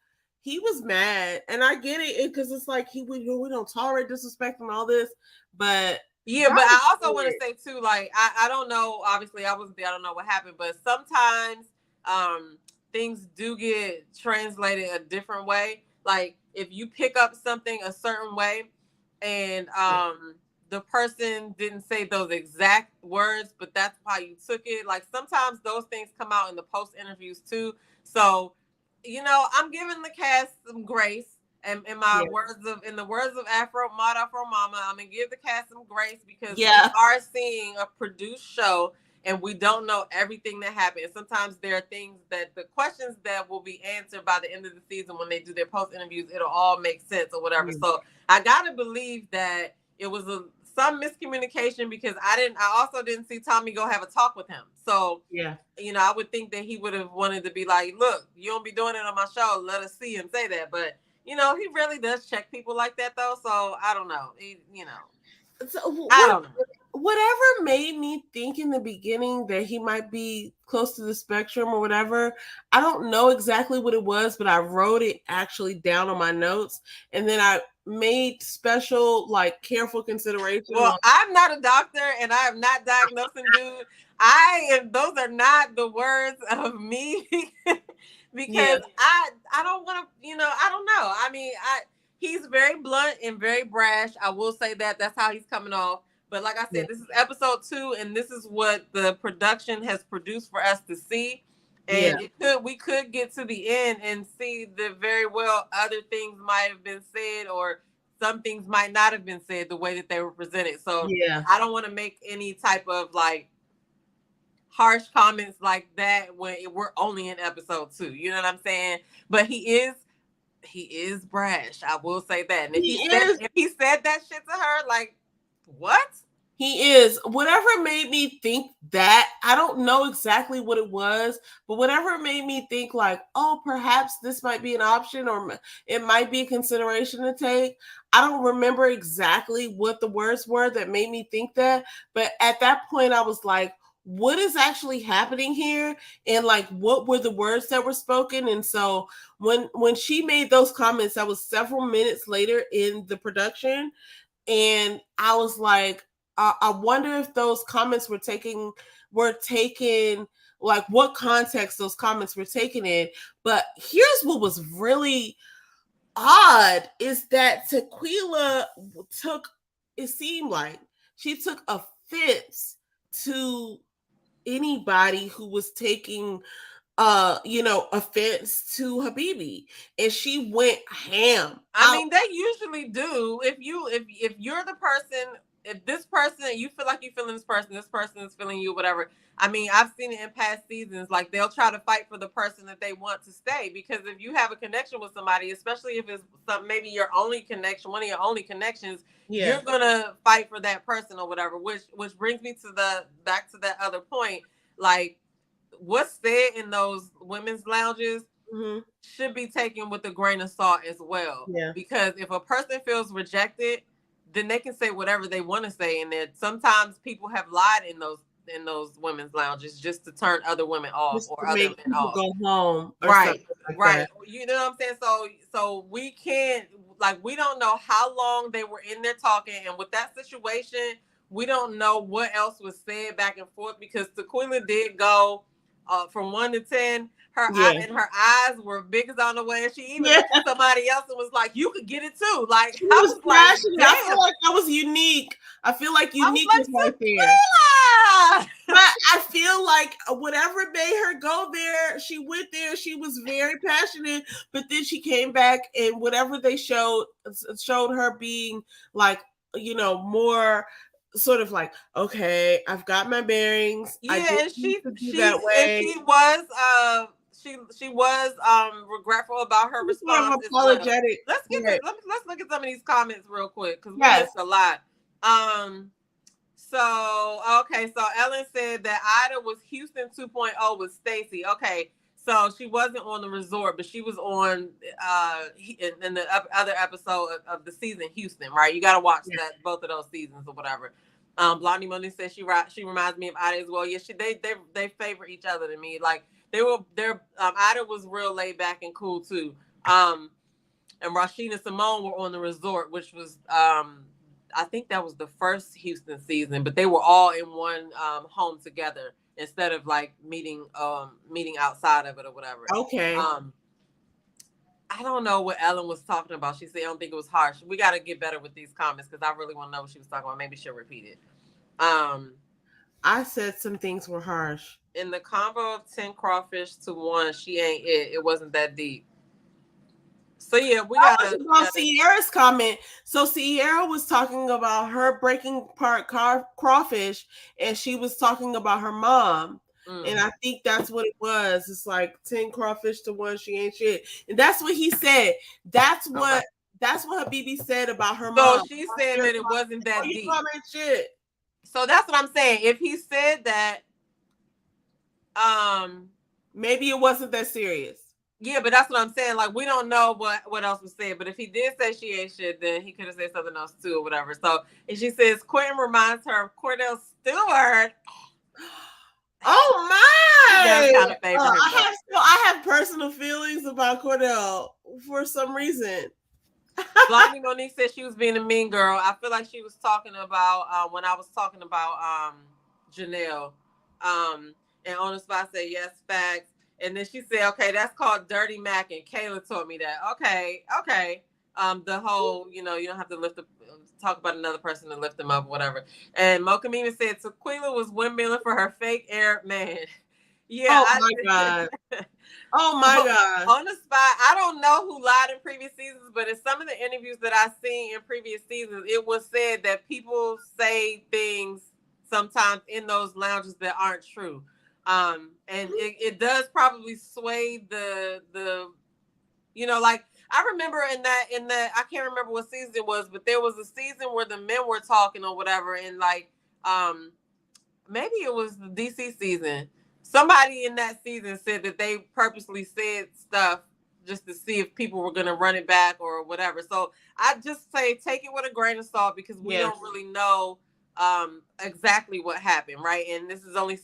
he was mad. And I get it because it's like we don't tolerate disrespect and all this. But yeah, but I also want to say too, like, I don't know, obviously I wasn't there, I don't know what happened, but sometimes things do get translated a different way. Like, if you pick up something a certain way and the person didn't say those exact words, but that's how you took it. Like sometimes those things come out in the post interviews too. So, I'm giving the cast some grace. And in the words of Mod Afro Mama, I'm gonna give the cast some grace because we are seeing a produced show and we don't know everything that happened. Sometimes there are things that the questions that will be answered by the end of the season when they do their post interviews, it'll all make sense or whatever. So I gotta believe that it was some miscommunication because I also didn't see Tommy go have a talk with him. So I would think that he would have wanted to be like, look, you don't be doing it on my show. Let us see him say that. But he really does check people like that though. So I don't know. I don't know. Whatever made me think in the beginning that he might be close to the spectrum or whatever, I don't know exactly what it was, but I wrote it actually down on my notes. And then I made special, careful consideration. Well, I'm not a doctor and I am not diagnosing dude. Those are not the words of me. Because I don't want to, I don't know. I mean, he's very blunt and very brash. I will say that. That's how he's coming off. But like I said, this is episode 2, and this is what the production has produced for us to see. And we could get to the end and see that very well other things might have been said or some things might not have been said the way that they were presented. So I don't want to make any type of harsh comments like that when we're only in episode 2. You know what I'm saying? But he is brash. I will say that. And if he said that shit to her, what? He is. Whatever made me think that, I don't know exactly what it was, but whatever made me think oh, perhaps this might be an option or it might be a consideration to take. I don't remember exactly what the words were that made me think that. But at that point, I was like, what is actually happening here? And what were the words that were spoken? And so when she made those comments, that was several minutes later in the production. And I was like, I wonder if those comments were taken, what context those comments were taken in. But here's what was really odd is that Tequila it seemed like she took offense to anybody who was taking offense to Habibi, and she went ham. I mean, they usually do. If you're the person, if this person, you feel like you're feeling this person is feeling you, whatever. I mean, I've seen it in past seasons. They'll try to fight for the person that they want to stay, because if you have a connection with somebody, especially if it's maybe your only connection, one of your only connections, you're gonna fight for that person or whatever. Which brings me to back to that other point. What's said in those women's lounges should be taken with a grain of salt as well. Yeah. Because if a person feels rejected, then they can say whatever they want to say. And that sometimes people have lied in those women's lounges just to turn other women off or other men off. Go home. Right. That. You know what I'm saying? So we can't, we don't know how long they were in there talking. And with that situation, we don't know what else was said back and forth, because Tequila did go from 1 to 10. Her eyes were big as on the way. And she even looked at somebody else and was like, "You could get it too." I was I feel like that was unique. I feel like unique was right there. But I feel like whatever made her go there, she went there. She was very passionate, but then she came back, and whatever they showed her being more sort of okay, I've got my bearings. Yeah, she was regretful about her response. Apologetic. Well. Let's look at some of these comments real quick, because we missed a lot. So Ellen said that Ida was Houston 2.0 with Stacey. Okay, so she wasn't on the resort, but she was on in the other episode of the season, Houston, right? You got to watch both of those seasons or whatever. Blondie Money says she reminds me of Ida as well. Yeah, they favor each other to me. Ida was real laid back and cool too. And Rashida and Simone were on the resort, which was I think that was the first Houston season, but they were all in one home together instead of meeting outside of it or whatever. Okay. I don't know what Ellen was talking about. She said, I don't think it was harsh. We got to get better with these comments because I really want to know what she was talking about. Maybe she'll repeat it. I said some things were harsh. In the combo of 10 crawfish to 1, she ain't it. It wasn't that deep. So yeah, we got about Sierra's comment. So Sierra was talking about her breaking part crawfish, and she was talking about her mom. And I think that's what it was. It's like 10 crawfish to 1, she ain't shit. And that's what he said. That's what Habibi said about her mom. So she said that it wasn't that deep. Shit. So that's what I'm saying. If he said that, maybe it wasn't that serious. Yeah, but that's what I'm saying. Like, we don't know what else was said. But if he did say she ain't shit, then he could have said something else too or whatever. So, and she says Quentin reminds her of Cordell Stewart. Oh my! Kind of I have personal feelings about Cordell for some reason. Blondie Monique said she was being a mean girl. I feel like she was talking about when I was talking about Janelle. And on the spot said yes, facts. And then she said, okay, that's called Dirty Mac, and Kayla told me that. Okay. The whole, you don't have to talk about another person to lift them up or whatever. And Mocha Mima said Tequila was windmilling for her fake Arab man. Yeah. Oh my God. Oh my God. On the spot, I don't know who lied in previous seasons, but in some of the interviews that I've seen in previous seasons, it was said that people say things sometimes in those lounges that aren't true. And it does probably sway the like I remember in that I can't remember what season it was, but there was a season where the men were talking or whatever, and like maybe it was the DC season. Somebody in that season said that they purposely said stuff just to see if people were going to run it back or whatever. So I just say take it with a grain of salt because we don't really know exactly what happened, right? And this is only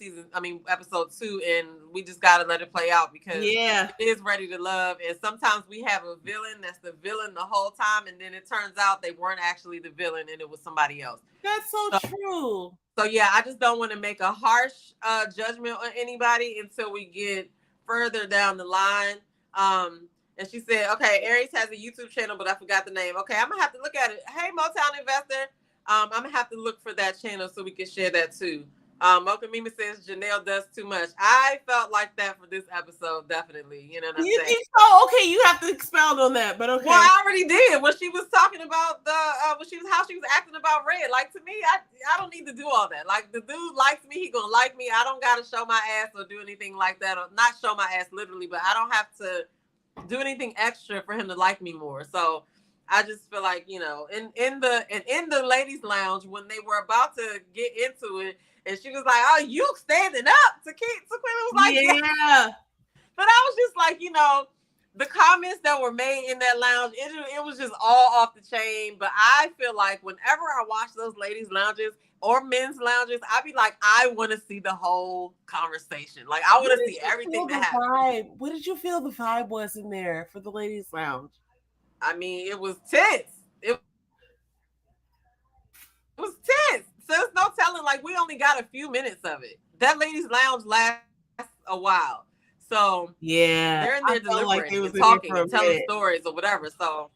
episode 2, and we just got to let it play out because it is Ready to Love. And sometimes we have a villain that's the villain the whole time, and then it turns out they weren't actually the villain and it was somebody else. That's so true. So yeah, I just don't want to make a harsh judgment on anybody until we get further down the line. And she said, okay, Aries has a YouTube channel, but I forgot the name. Okay, I'm gonna have to look at it. Hey, Motown Investor. I'm gonna have to look for that channel so we can share that too. Mocha Mima says Janelle does too much. I felt like that for this episode, definitely. You know what I'm saying? So okay, you have to expound on that, but okay. Well, I already did when she was talking about how she was acting about Red. Like, to me, I don't need to do all that. Like, the dude likes me, he gonna like me. I don't gotta show my ass or do anything like that, or not show my ass literally, but I don't have to do anything extra for him to like me more. So I just feel like, in the ladies' lounge when they were about to get into it, and she was like, "Oh, you standing up?" Tequila was like, "Yeah." But I was just like, the comments that were made in that lounge, it was just all off the chain. But I feel like whenever I watch those ladies' lounges or men's lounges, I be like, I want to see the whole conversation. Like, I want to see everything that happened. What did you feel the vibe was in there for the ladies' lounge? I mean, it was tense. It was tense. So there's no telling. Like, we only got a few minutes of it. That ladies' lounge lasts a while. So yeah, they're in there deliberating, talking, telling stories or whatever. So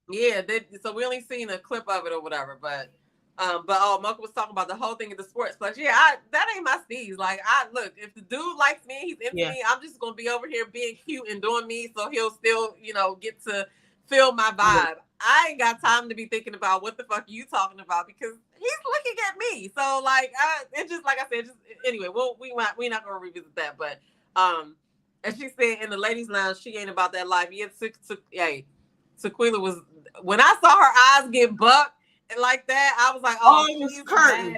yeah, so we only seen a clip of it or whatever. But Mocha was talking about the whole thing at the sports place. Yeah, that ain't my steez. Like, look, if the dude likes me, he's into me. I'm just gonna be over here being cute and doing me, so he'll still, get to feel my vibe. I ain't got time to be thinking about what the fuck you talking about because he's looking at me. So like, it's just like I said. Anyway, we're not gonna revisit that. But and she said in the ladies' lounge, she ain't about that life. Tequila was, when I saw her eyes get bucked like that, I was like, she's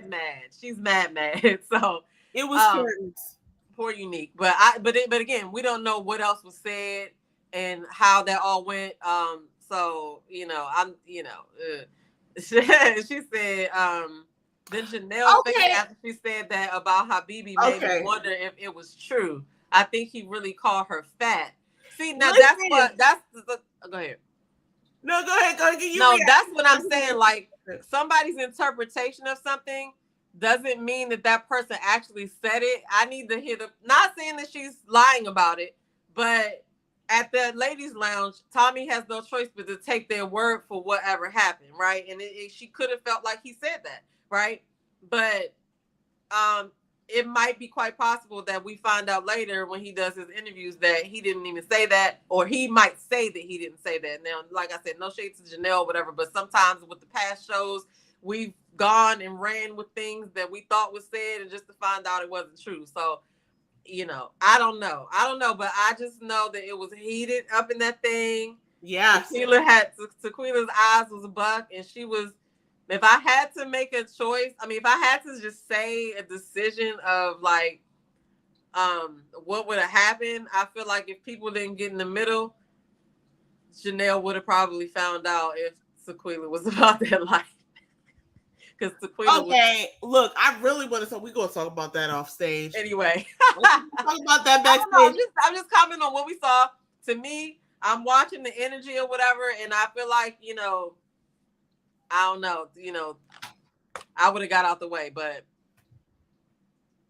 mad. She's mad. So it was curtains. Poor Unique. But again, we don't know what else was said and how that all went. So she said then Janelle after she said that about Habibi made me wonder if it was true. I think he really called her fat. See, now go ahead. No, go ahead. That's what I'm saying. Like, somebody's interpretation of something doesn't mean that person actually said it. I need to hear not saying that she's lying about it, but at the ladies' lounge, Tommy has no choice but to take their word for whatever happened, right? And she could have felt like he said that, right? But it might be quite possible that we find out later when he does his interviews that he didn't even say that, or he might say that he didn't say that. Now, like I said, no shade to Janelle, whatever, but sometimes with the past shows, we've gone and ran with things that we thought was said and just to find out it wasn't true. So, you know, I don't know, but I just know that it was heated up in that thing. Yes. Tequila's eyes was a buck, and she was, if I had to make a choice, I mean, if I had to just say a decision of like, what would have happened, I feel like if people didn't get in the middle, Janelle would have probably found out if Tequila was about that life. Because Tequila. Okay, look, I really want to talk. We're gonna talk about that off stage. Anyway, talk about that backstage. I'm just commenting on what we saw. To me, I'm watching the energy or whatever, and I feel like, you know, I don't know, you know, I would have got out the way, but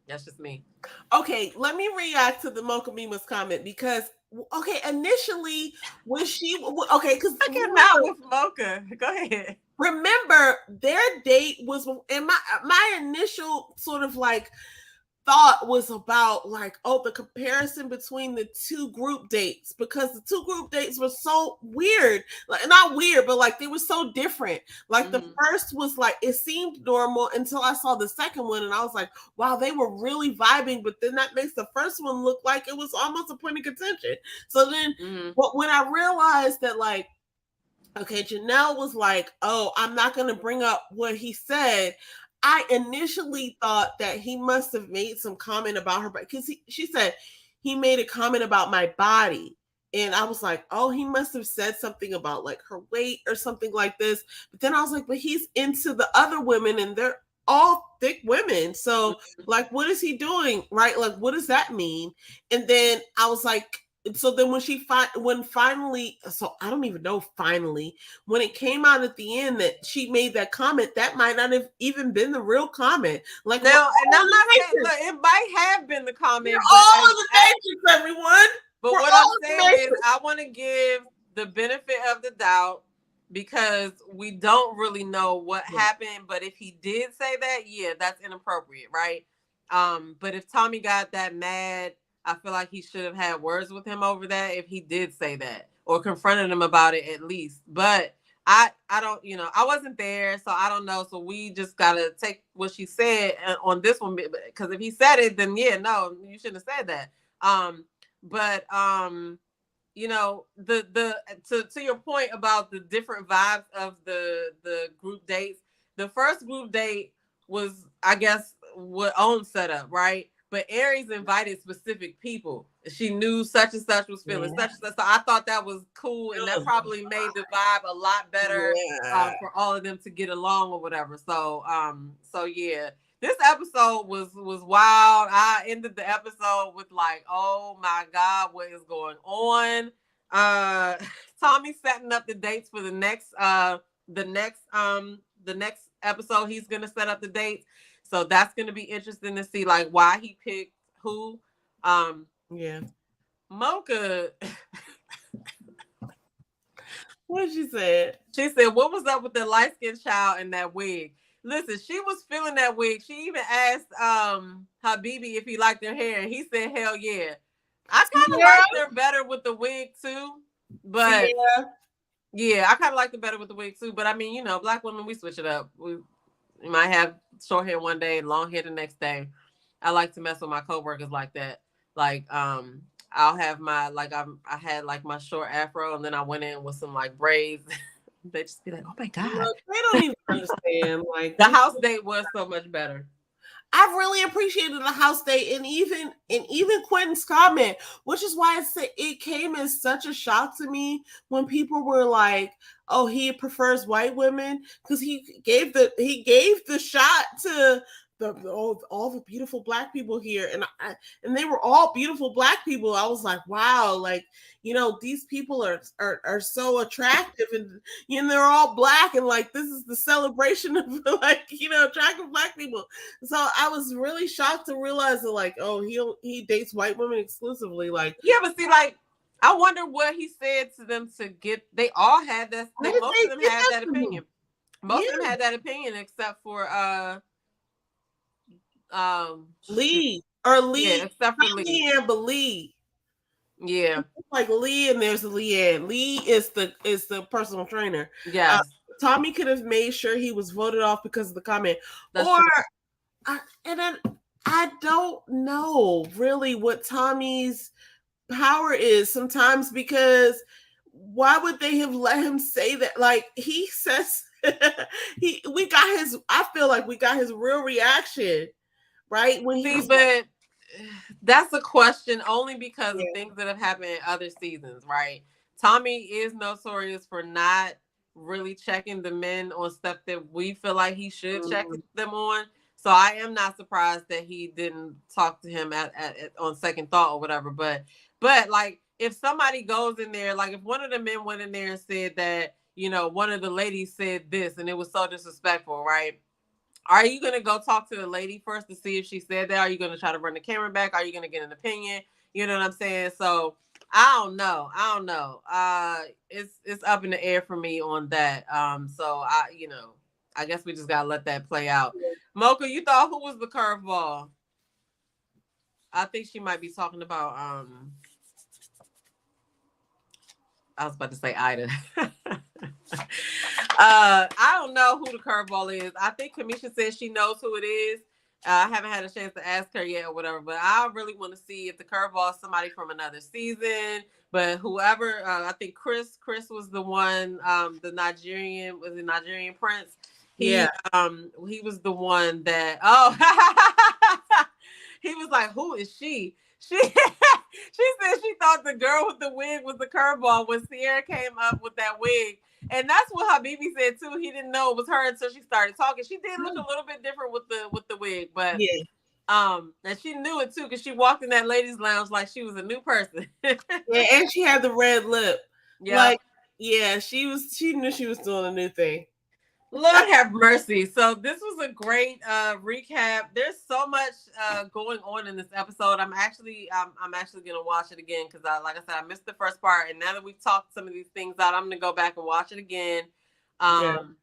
that's just me. Okay, let me react to the Mocha Mima's comment because, okay, initially when she, okay, because I came out with Mocha. Go ahead. Remember, their date was, and my initial sort of like thought was about like, oh, the comparison between the two group dates, because the two group dates were so weird, like not weird, but like they were so different. Like the first was like, it seemed normal until I saw the second one and I was like, wow, they were really vibing, but then that makes the first one look like it was almost a point of contention. So then but when I realized that, like, okay, Janelle was like, oh, I'm not going to bring up what he said, I initially thought that he must have made some comment about her, because she said he made a comment about my body. And I was like, oh, he must have said something about like her weight or something like this. But then I was like, but he's into the other women and they're all thick women. So like, what is he doing? Right? Like, what does that mean? And then I was like, so then when finally, so I don't even know finally, when it came out at the end that she made that comment, that might not have even been the real comment. Like, now, and I'm not saying, look, it might have been the comment. All of the Matrix, everyone. But what I'm saying is, I want to give the benefit of the doubt because we don't really know what happened. But if he did say that, yeah, that's inappropriate, right? But if Tommy got that mad, I feel like he should have had words with him over that if he did say that, or confronted him about it at least. But I don't, you know, I wasn't there, so I don't know. So we just gotta take what she said on this one, because if he said it, then yeah, no, you shouldn't have said that. But you know, to your point about the different vibes of the group dates, the first group date was, I guess, what OWN set up, right? But Aries invited specific people. She knew such and such was feeling such and such. So I thought that was cool. And that probably made the vibe a lot better for all of them to get along or whatever. So, yeah, this episode was wild. I ended the episode with like, oh my God, what is going on? Tommy setting up the dates for the next episode. He's going to set up the dates. So that's going to be interesting to see, like, why he picked who. Mocha. What she said? She said, what was up with the light-skinned child in that wig? Listen, she was feeling that wig. She even asked Habibi if he liked her hair, and he said, hell yeah. I kind of liked her better with the wig, too. But, yeah, I kind of liked it better with the wig, too. But, I mean, you know, Black women, we switch it up. We might have short hair one day, long hair the next day. I like to mess with my coworkers like that. Like, I'll have my, like, I had like my short afro, and then I went in with some like braids. They just be like, oh my God. Look, they don't even understand. Like, the house date was so much better. I really appreciated the house date, and even Quentin's comment, which is why I said it came as such a shock to me when people were like, "Oh, he prefers white women," because he gave the shot to all the beautiful Black people here, and they were all beautiful Black people. I was like, wow, like, you know, these people are so attractive, and you know, they're all Black, and like this is the celebration of like, you know, attractive Black people. So I was really shocked to realize that, like, oh, he dates white women exclusively. Like, yeah, but see, like, I wonder what he said to them to get. They all had that. Most of them had that opinion. Most of them had that opinion, except for Lee or Lee. Yeah, except for Lee. Yeah, but Lee. Yeah, it's like Lee and there's Leanne. Lee is the personal trainer. Yes. Tommy could have made sure he was voted off because of the comment. That's or true. And then I don't know really what Tommy's power is sometimes, because why would they have let him say that? Like, he says I feel like we got his real reaction, right? When he but that's a question only because of things that have happened in other seasons, right? Tommy is notorious for not really checking the men on stuff that we feel like he should check them on. So I am not surprised that he didn't talk to him at on second thought or whatever. But like, if somebody goes in there, like if one of the men went in there and said that, one of the ladies said this and it was so disrespectful, right? Are you going to go talk to the lady first to see if she said that? Are you going to try to run the camera back? Are you going to get an opinion? You know what I'm saying? So I don't know. It's up in the air for me on that. So I guess we just got to let that play out. Mocha, you thought who was the curveball? I think she might be talking about, I was about to say Ida. I don't know who the curveball is. I think Kamisha says she knows who it is. I haven't had a chance to ask her yet or whatever, but I really want to see if the curveball is somebody from another season. But whoever, I think Chris was the one, the Nigerian prince. He was the one that, he was like, who is she? She said she thought the girl with the wig was the curveball when Sierra came up with that wig. And that's what Habibi said too. He didn't know it was her until she started talking. She did look a little bit different with the wig, but and she knew it too because she walked in that ladies' lounge like she was a new person. And she had the red lip. Yeah, she knew she was doing a new thing. Lord have mercy. So this was a great recap. There's so much going on in this episode. I'm actually gonna watch it again because like I said, I missed the first part, and now that we've talked some of these things out, I'm gonna go back and watch it again, and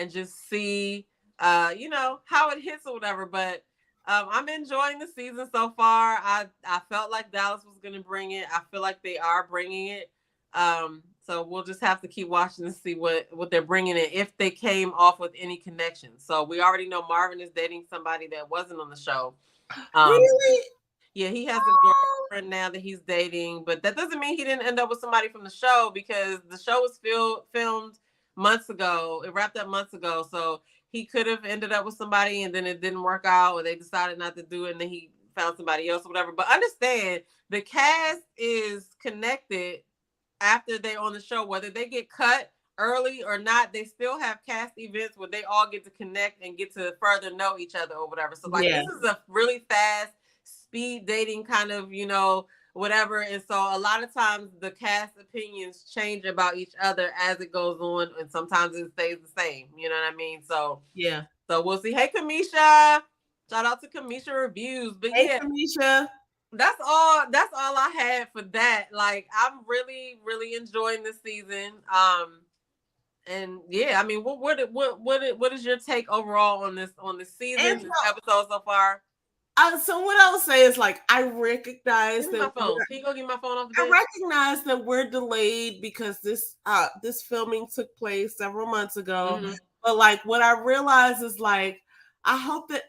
just see how it hits or whatever. But I'm enjoying the season so far. I felt like Dallas was gonna bring it. I feel like they are bringing it. So we'll just have to keep watching to see what they're bringing in, if they came off with any connections. So we already know Marvin is dating somebody that wasn't on the show. Really? Yeah, he has a girlfriend now that he's dating, but that doesn't mean he didn't end up with somebody from the show, because the show was filmed months ago. It wrapped up months ago. So he could have ended up with somebody and then it didn't work out, or they decided not to do it and then he found somebody else or whatever. But understand, the cast is connected after they're on the show, whether they get cut early or not. They still have cast events where they all get to connect and get to further know each other or whatever. So this is a really fast speed dating kind of, whatever. And so a lot of times the cast opinions change about each other as it goes on, and sometimes it stays the same. You know what I mean? So so we'll see. Hey, Kamisha, shout out to Kamisha Reviews. But hey, Kamisha. That's all I had for that. Like, I'm really, really enjoying this season. And I mean, what is your take overall on this season, this episode so far? So what I would say is, like, I recognize that. Can you go get my phone off the bed? I recognize that we're delayed because this filming took place several months ago. Mm-hmm. But like, what I realize is, like, I hope that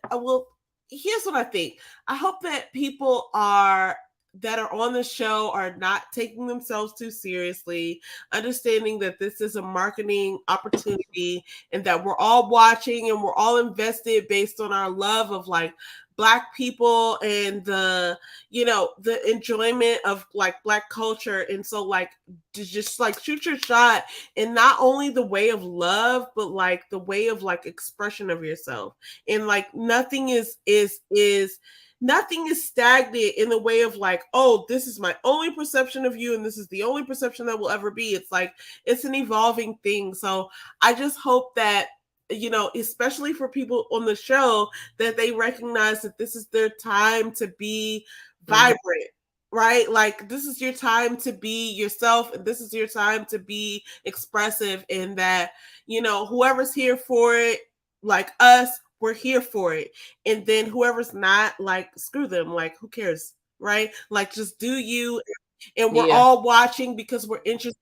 here's what I think. I hope that people that are on the show are not taking themselves too seriously, understanding that this is a marketing opportunity and that we're all watching and we're all invested based on our love of, like, Black people and the enjoyment of, like, Black culture. And so, like, to just, like, shoot your shot in not only the way of love, but, like, the way of, like, expression of yourself. And, like, nothing is stagnant in the way of, like, oh, this is my only perception of you and this is the only perception that will ever be. It's like, it's an evolving thing. So I just hope that, especially for people on the show, that they recognize that this is their time to be vibrant, right? Like, this is your time to be yourself, and this is your time to be expressive, in that, you know, whoever's here for it, like us, we're here for it. And then whoever's not, like, screw them. Like, who cares? Right? Like, just do you. And we're all watching because we're interested.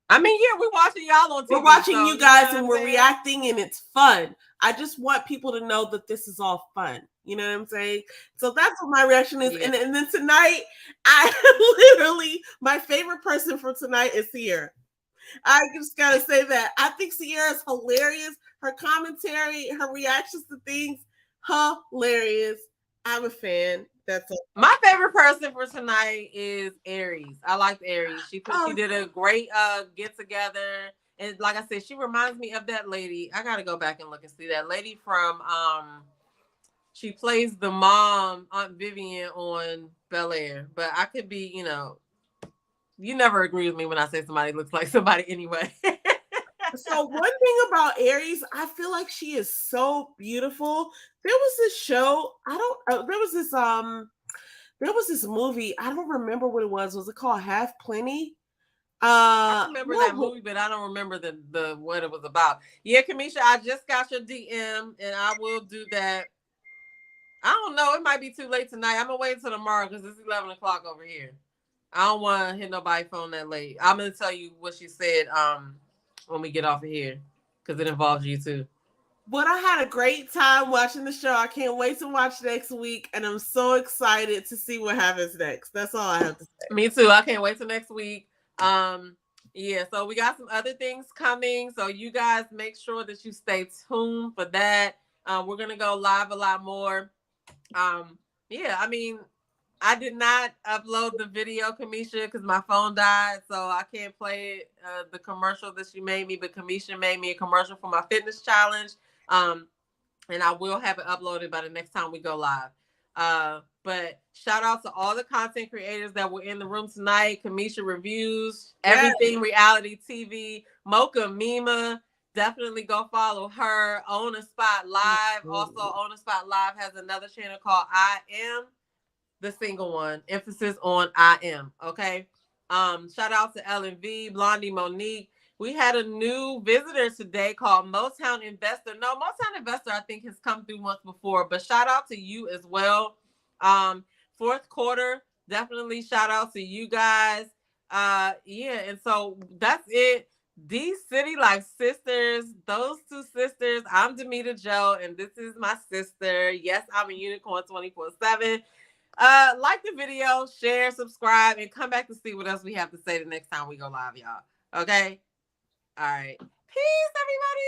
I mean, yeah, we're watching y'all on TV. We're watching you guys, and we're reacting, and it's fun. I just want people to know that this is all fun. You know what I'm saying? So that's what my reaction is. Yeah. And then tonight, I literally, my favorite person for tonight is Ciara. I just gotta say that. I think Ciara is hilarious. Her commentary, her reactions to things, hilarious. I'm a fan. That's all. My favorite person for tonight is Aries. I like Aries. She did a great get together. And like I said, she reminds me of that lady. I gotta go back and look and see that lady from she plays the mom, Aunt Vivian, on Bel-Air. But I could be, you know, you never agree with me when I say somebody looks like somebody anyway. So one thing about Aries, I feel like she is so beautiful. There was this show, there was this movie, I don't remember what it was. Was it called Half Plenty? I remember that movie, but I don't remember the what it was about. Yeah, Kamisha, I just got your DM, and I will do that. I don't know. It might be too late tonight. I'm gonna wait until tomorrow because it's 11 o'clock over here. I don't want to hit nobody's phone that late. I'm gonna tell you what she said when we get off of here, because it involves you too. But I had a great time watching the show. I can't wait to watch next week, and I'm so excited to see what happens next. That's all I have to say. Me too. I can't wait till next week. Yeah, so we got some other things coming. So you guys make sure that you stay tuned for that. We're gonna go live a lot more. Yeah, I mean, I did not upload the video, Kamisha, because my phone died, so I can't play the commercial that she made me. But Kamisha made me a commercial for my fitness challenge, and I will have it uploaded by the next time we go live. But shout out to all the content creators that were in the room tonight. Kamisha Reviews, Everything Reality TV, Mocha Mima. Definitely go follow her. On the Spot Live. Also, On the Spot Live has another channel called I Am the Single One. Emphasis on I Am. Okay. Shout out to LNV, Blondie Monique. We had a new visitor today called Motown Investor. No, Motown Investor, I think, has come through once before, but shout out to you as well. Fourth quarter, definitely shout out to you guys. Yeah, and so that's it. These City Life sisters, those two sisters. I'm Demetra Joe, and this is my sister. Yes, I'm a unicorn 24/7. Like the video, share, subscribe, and come back to see what else we have to say the next time we go live, y'all. Okay? All right. Peace, everybody.